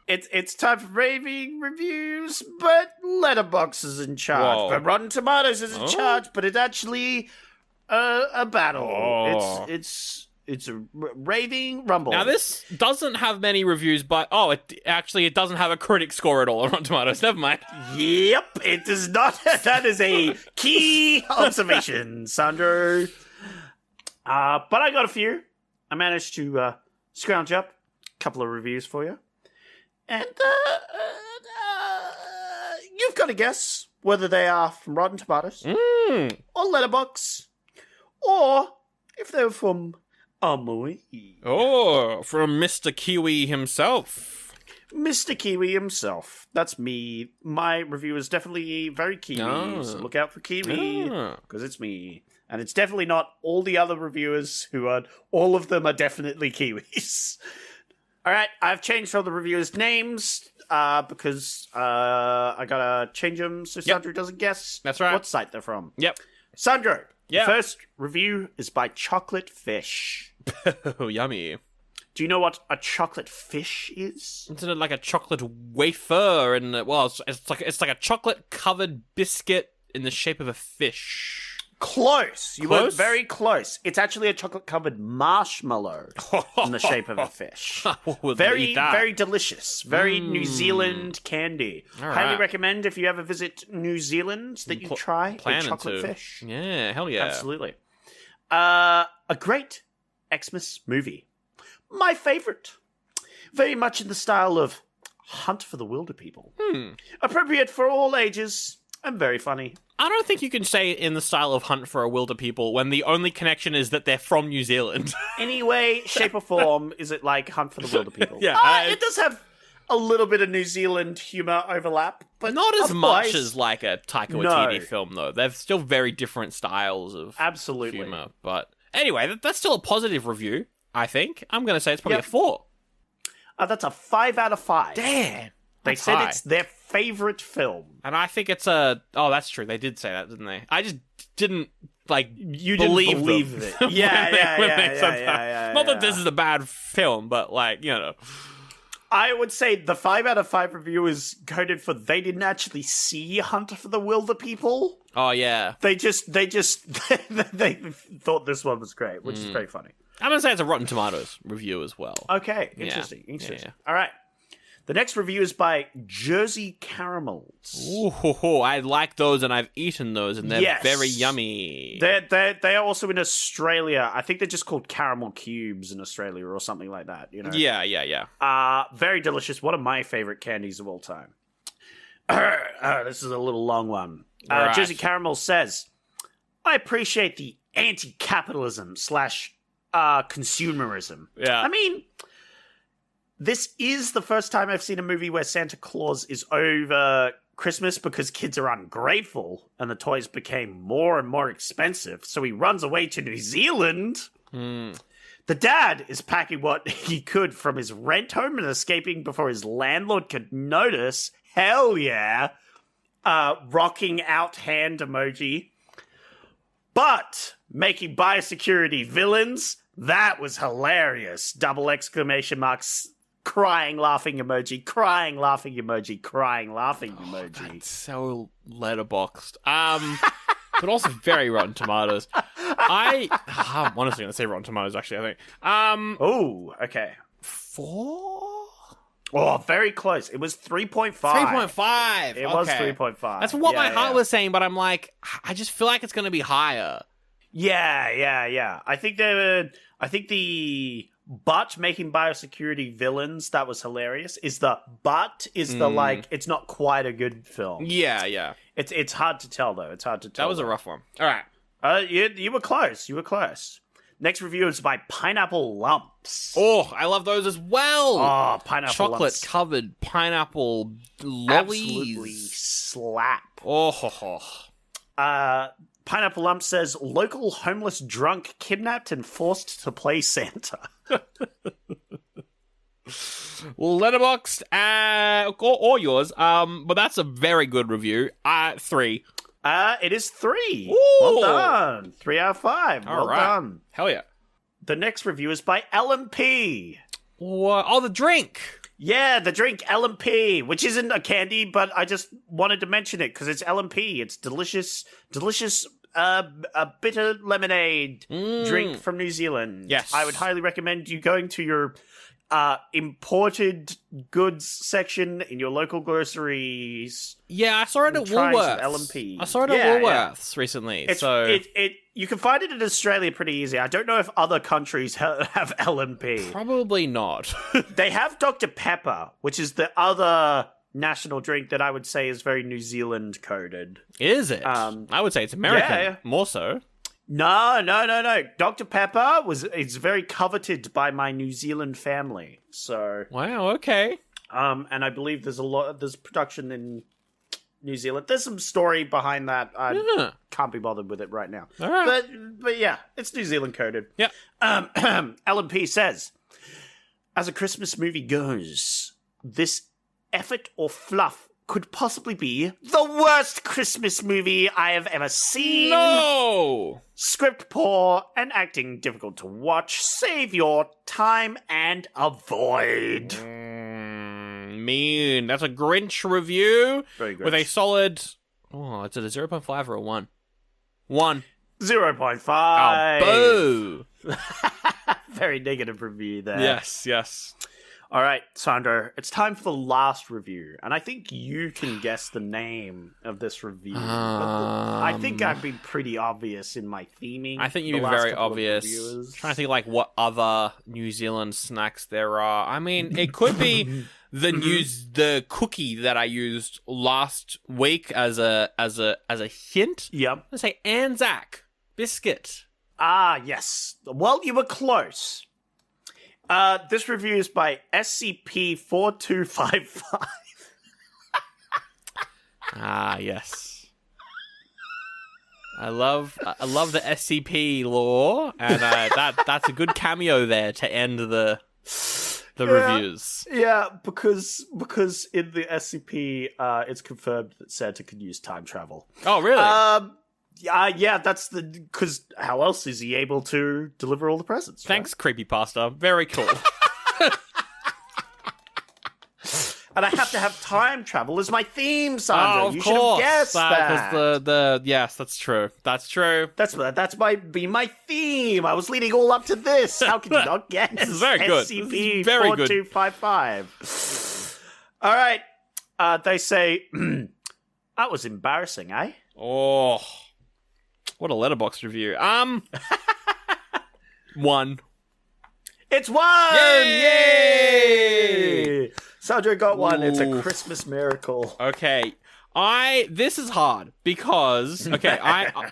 S10: It's time for raving reviews, but Letterboxd is in charge.
S9: Whoa.
S10: But Rotten Tomatoes is in charge, but it's actually a battle.
S9: Oh.
S10: It's a raving rumble.
S9: Now, this doesn't have many reviews, but it doesn't have a critic score at all on Rotten Tomatoes. Never mind.
S10: Yep, it does not. That is a key observation, Sandro. But I got a few. I managed to scrounge up a couple of reviews for you. And you've got to guess whether they are from Rotten Tomatoes or Letterboxd, or if they're from Amoy.
S9: Oh, from Mr. Kiwi himself.
S10: Mr. Kiwi himself. That's me. My review is definitely very Kiwi, so look out for Kiwi, because it's me. And it's definitely not all the other reviewers all of them are definitely Kiwis. All right, I've changed all the reviewers' names because I gotta change them so Sandro doesn't guess what site they're from.
S9: Yep.
S10: Sandro, the first review is by Chocolate Fish.
S9: Oh, yummy.
S10: Do you know what a chocolate fish is?
S9: Isn't it like a chocolate wafer? And it's like a chocolate covered biscuit in the shape of a fish.
S10: Close. You were very close. It's actually a chocolate-covered marshmallow in the shape of a fish. Very, very delicious. Very New Zealand candy. Highly recommend if you ever visit New Zealand that you try a chocolate fish.
S9: Yeah, hell yeah.
S10: Absolutely. A great Xmas movie. My favorite. Very much in the style of Hunt for the Wilder People. Appropriate for all ages and very funny.
S9: I don't think you can say in the style of Hunt for a Wilder People when the only connection is that they're from New Zealand.
S10: Any way, shape, or form is it like Hunt for the Wilder People?
S9: Yeah.
S10: It does have a little bit of New Zealand humour overlap, but
S9: not as much as like a Taika Waititi film, though. They're still very different styles of humour. But anyway, that's still a positive review, I think. I'm going to say it's probably a 4.
S10: That's a 5 out of 5.
S9: Damn.
S10: They said it's their favourite film.
S9: And I think it's a... Oh, that's true. They did say that, didn't they? I just didn't,
S10: You didn't believe it.
S9: Yeah. Not that this is a bad film, but,
S10: I would say the 5 out of 5 review is coded for they didn't actually see Hunt for the Wilder People.
S9: Oh, yeah.
S10: They just they thought this one was great, which is very funny.
S9: I'm going to say it's a Rotten Tomatoes review as well.
S10: Okay, interesting. All right. The next review is by Jersey Caramels.
S9: Ooh, I like those, and I've eaten those, and they're very yummy.
S10: They are also in Australia. I think they're just called caramel cubes in Australia or something like that. You know?
S9: Yeah.
S10: Very delicious. One of my favorite candies of all time. This is a little long one.
S9: Right.
S10: Jersey Caramel says, I appreciate the anti-capitalism / consumerism.
S9: Yeah.
S10: I mean... This is the first time I've seen a movie where Santa Claus is over Christmas because kids are ungrateful and the toys became more and more expensive. So he runs away to New Zealand. The dad is packing what he could from his rent home and escaping before his landlord could notice. Hell yeah. Rocking out hand emoji. But making biosecurity villains, that was hilarious. Double exclamation marks. Crying, laughing emoji, crying, laughing emoji, crying, laughing emoji.
S9: That's so letterboxed. But also very Rotten Tomatoes. I'm honestly going to say Rotten Tomatoes, actually, I think.
S10: Oh, okay.
S9: 4?
S10: Oh, very close. It was 3.5.
S9: 3.5.
S10: It was 3.5.
S9: That's what my heart was saying, but I'm like, I just feel like it's going to be higher.
S10: Yeah. I think the but making biosecurity villains, that was hilarious. It's not quite a good film.
S9: Yeah.
S10: It's hard to tell though.
S9: That was a rough one. All right.
S10: You were close. Next review is by Pineapple Lumps.
S9: Oh, I love those as well.
S10: Oh, pineapple
S9: chocolate
S10: lumps.
S9: covered pineapple lollies.
S10: Absolutely slap.
S9: Oh.
S10: Pineapple Lump says, local homeless drunk kidnapped and forced to play Santa.
S9: Letterboxd, or yours, but that's a very good review. 3.
S10: It is 3.
S9: Ooh.
S10: Well done. 3 out of 5.
S9: All
S10: well
S9: right.
S10: done.
S9: Hell yeah.
S10: The next review is by LMP.
S9: What? Oh, the drink.
S10: Yeah, the drink LMP, which isn't a candy, but I just wanted to mention it because it's LMP. It's delicious, a bitter lemonade drink from New Zealand.
S9: Yes.
S10: I would highly recommend you going to your imported goods section in your local groceries.
S9: Yeah, I saw it at
S10: Trying some
S9: Woolworths.
S10: LMP.
S9: I saw it at Woolworths recently.
S10: You can find it in Australia pretty easy. I don't know if other countries have LMP.
S9: Probably not.
S10: They have Dr. Pepper, which is the other national drink that I would say is very New Zealand coded.
S9: Is it? I would say it's American, more so.
S10: No. Dr. Pepper it's very coveted by my New Zealand family. So
S9: wow, okay.
S10: And I believe there's production in New Zealand. There's some story behind that. I can't be bothered with it right now.
S9: All right.
S10: But yeah, it's New Zealand coded.
S9: Yeah.
S10: LMP says, as a Christmas movie goes, this effort or fluff could possibly be the worst Christmas movie I have ever seen.
S9: No!
S10: Script poor and acting difficult to watch. Save your time and avoid.
S9: Mean. That's a Grinch review.
S10: Very good.
S9: With a solid... Oh, is it a 0.5 or a 1? 1.
S10: 0.5.
S9: Oh, boo!
S10: Very negative review there.
S9: Yes.
S10: All right, Sandro, it's time for the last review, and I think you can guess the name of this review. I think I've been pretty obvious in my theming.
S9: I think you've been very obvious. Trying to think like what other New Zealand snacks there are. I mean, it could be the cookie that I used last week as a hint.
S10: Yep.
S9: Let's say Anzac biscuit.
S10: Ah, yes. Well, you were close. This review is by SCP-4255.
S9: Ah, yes. I love the SCP lore, and that's a good cameo there to end the reviews.
S10: Yeah, because in the SCP, it's confirmed that Santa can use time travel.
S9: Oh, really?
S10: Yeah, that's because how else is he able to deliver all the presents?
S9: Thanks, creepypasta. Very cool.
S10: And I have to have time travel as my theme, Sandra.
S9: Oh, of
S10: you
S9: course.
S10: should have guessed that.
S9: Yes, that's true. That's true.
S10: That's my theme. I was leading all up to this. How can you not guess?
S9: This is very good.
S10: SCP-4255. All right. They say that was embarrassing, eh?
S9: Oh. What a letterbox review. 1.
S10: It's 1! Yay! Sandra got 1. Ooh. It's a Christmas miracle.
S9: Okay. This is hard because,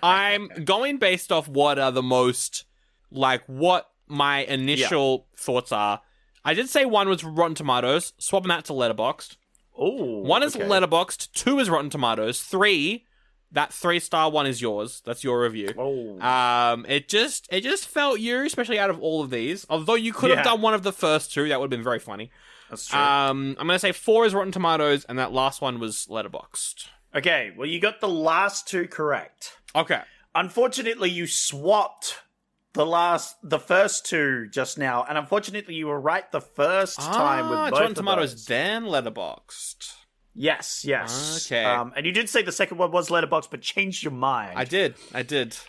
S9: I'm going based off what are the most, what my initial thoughts are. I did say 1 was Rotten Tomatoes, swapping that to Letterboxd.
S10: Oh.
S9: 1 is Letterboxd, 2 is Rotten Tomatoes, 3... That 3-star one is yours. That's your review.
S10: Oh.
S9: It just felt you, especially out of all of these. Although you could have done one of the first 2, that would have been very funny.
S10: That's true.
S9: I'm gonna say 4 is Rotten Tomatoes, and that last one was Letterboxd.
S10: Okay, well you got the last 2 correct.
S9: Okay.
S10: Unfortunately, you swapped the first 2 just now, and unfortunately you were right the first time with both
S9: Rotten
S10: of
S9: Tomatoes,
S10: those.
S9: then Letterboxd.
S10: Yes.
S9: Okay.
S10: And you did say the second one was Letterboxd, but changed your mind.
S9: I did.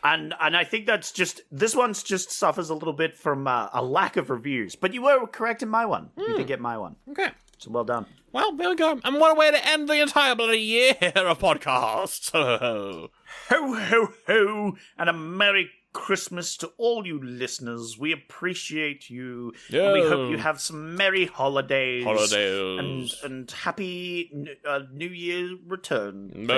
S10: And I think that's this one's just suffers a little bit from a lack of reviews. But you were correct in my one. You did get my one.
S9: Okay.
S10: So well done.
S9: Well, there we go. And what a way to end the entire bloody year of podcasts.
S10: Ho, ho, ho, and a Merry Christmas to all you listeners. We appreciate you.
S9: Yeah.
S10: And we hope you have some merry holidays. And happy New Year return.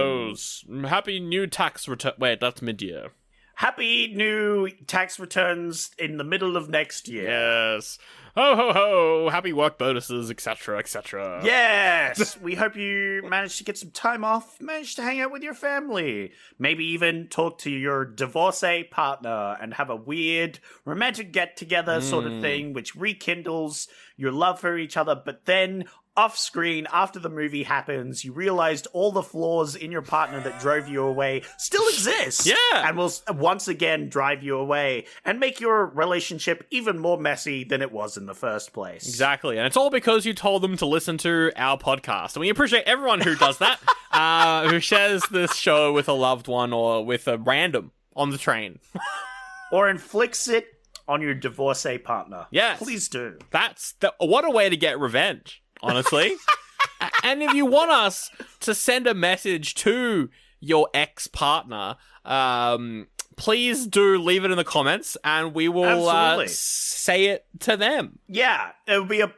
S9: Happy new tax return. Wait, that's mid-year.
S10: Happy new tax returns in the middle of next year.
S9: Yes. Ho, ho, ho. Happy work bonuses, etc., etc.
S10: Yes. We hope you managed to get some time off, managed to hang out with your family, maybe even talk to your divorcee partner and have a weird romantic get-together sort of thing, which rekindles your love for each other, but then off screen, after the movie happens, you realized all the flaws in your partner that drove you away still exist.
S9: Yeah.
S10: And will once again drive you away and make your relationship even more messy than it was in the first place.
S9: Exactly. And it's all because you told them to listen to our podcast. And we appreciate everyone who does that, who shares this show with a loved one or with a random on the train.
S10: Or inflicts it on your divorcee partner.
S9: Yes.
S10: Please do.
S9: What a way to get revenge, honestly. And if you want us to send a message to your ex-partner, please do leave it in the comments, and we will say it to them.
S10: Yeah, it would be a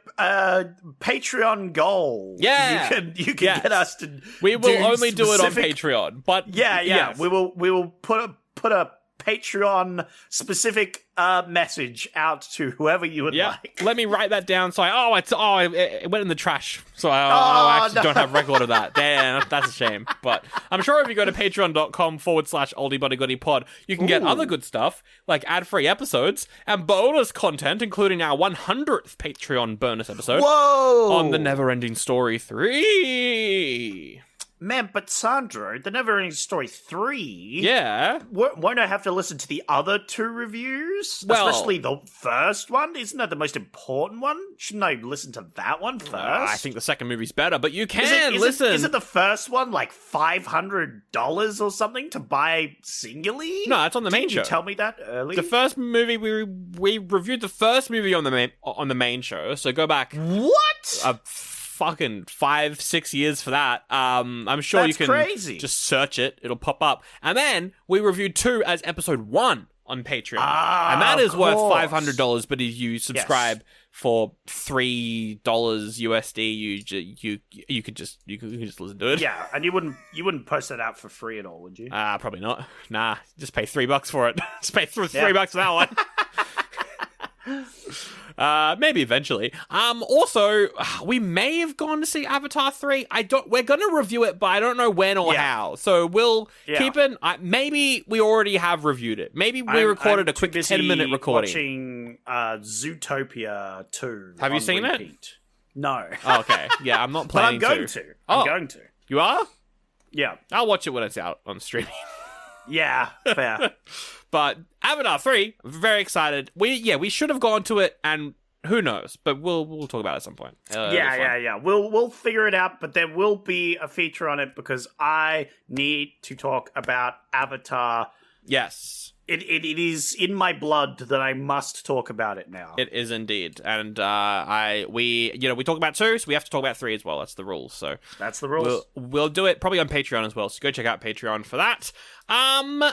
S10: Patreon goal.
S9: Yeah,
S10: you can get us to.
S9: We will only do it on Patreon, but
S10: yes. we will put a Patreon specific message out to whoever you would like.
S9: Let me write that down. So it went in the trash. So I actually don't have record of that. Damn, that's a shame. But I'm sure if you go to patreon.com/oldiebuddygoodypod, you can get other good stuff like ad-free episodes and bonus content, including our 100th Patreon bonus episode.
S10: Whoa!
S9: On the Never-Ending Story 3.
S10: Man, but Sandro, the Never-Ending Story 3...
S9: Yeah?
S10: Won't I have to listen to the other 2 reviews?
S9: Well,
S10: especially the first one? Isn't that the most important one? Shouldn't I listen to that one first?
S9: I think the second movie's better, but you can listen.
S10: Isn't the first one like $500 or something to buy singularly?
S9: No, it's on the main show.
S10: Did you tell me that earlier?
S9: The first movie, we reviewed the first movie on the main show, so go back...
S10: What?
S9: Fucking 5-6 years for that. I'm sure you can
S10: crazy.
S9: Just search it, it'll pop up. And then we reviewed 2 as episode 1 on Patreon. And that is worth $500, but if you subscribe for $3 USD, you could just listen to it.
S10: Yeah, and you wouldn't post that out for free at all, would you?
S9: Probably not. Nah, just pay $3 for it. Just pay $3 for that one. Maybe eventually. Also, we may have gone to see Avatar 3. We're going to review it, but I don't know when or how. So we'll keep it. Maybe we already have reviewed it. Maybe we recorded a quick 10-minute recording.
S10: Watching Zootopia 2.
S9: Have you seen it?
S10: No.
S9: Oh, okay. Yeah, I'm not planning
S10: but I'm going to. I'm going to.
S9: You are?
S10: Yeah.
S9: I'll watch it when it's out on streaming.
S10: Yeah, fair.
S9: But Avatar 3, very excited. We should have gone to it, and who knows? But we'll talk about it at some point.
S10: Yeah. We'll figure it out, but there will be a feature on it because I need to talk about Avatar.
S9: Yes.
S10: It is in my blood that I must talk about it now.
S9: It is indeed. And we talk about 2, so we have to talk about 3 as well. That's the rules. So
S10: that's the rules.
S9: We'll do it probably on Patreon as well. So go check out Patreon for that. And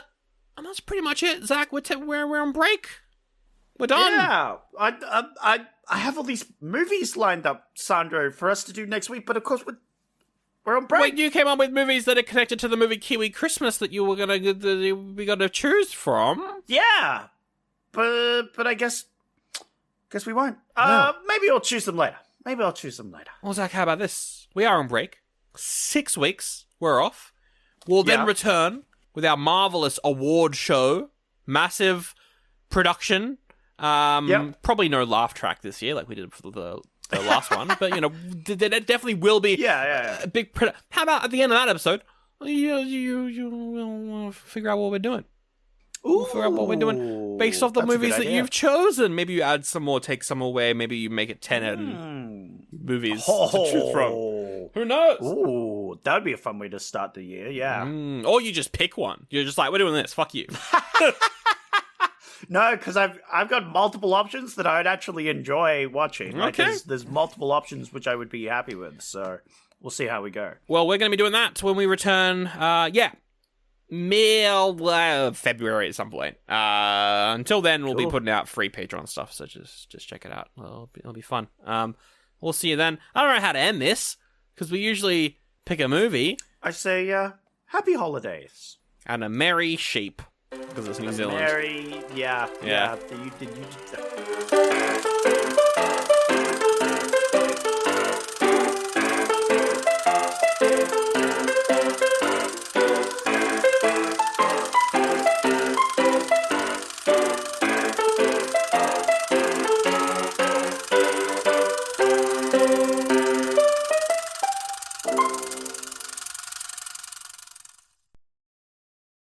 S9: that's pretty much it, Zach. We're on break. We're done.
S10: Yeah, I have all these movies lined up, Sandro, for us to do next week. But of course, we're on break.
S9: Wait, you came up with movies that are connected to the movie Kiwi Christmas that you were we got to choose from.
S10: Yeah, but I guess we won't.
S9: No.
S10: Maybe I'll choose them later.
S9: Well, Zach, how about this? We are on break. 6 weeks. We're off. We'll then return with our marvelous award show, massive production. Probably no laugh track this year like we did for the last one, but there definitely will be a big. How about at the end of that episode, you figure out what we're doing. We'll figure out what we're doing based off the movies that you've chosen. Maybe you add some more, take some away. Maybe you make it 10 movies to choose from. Who knows?
S10: Ooh, that would be a fun way to start the year. Yeah.
S9: Or you just pick one. You're just like, we're doing this. Fuck you.
S10: No, because I've got multiple options that I would actually enjoy watching. Like, there's multiple options which I would be happy with. So we'll see how we go.
S9: Well, we're going to be doing that when we return. February at some point. Until then, we'll be putting out free Patreon stuff. So just check it out. It'll be fun. We'll see you then. I don't know how to end this because we usually pick a movie.
S10: I say happy holidays
S9: and a merry sheep because it's New Zealand.
S10: Merry, yeah. You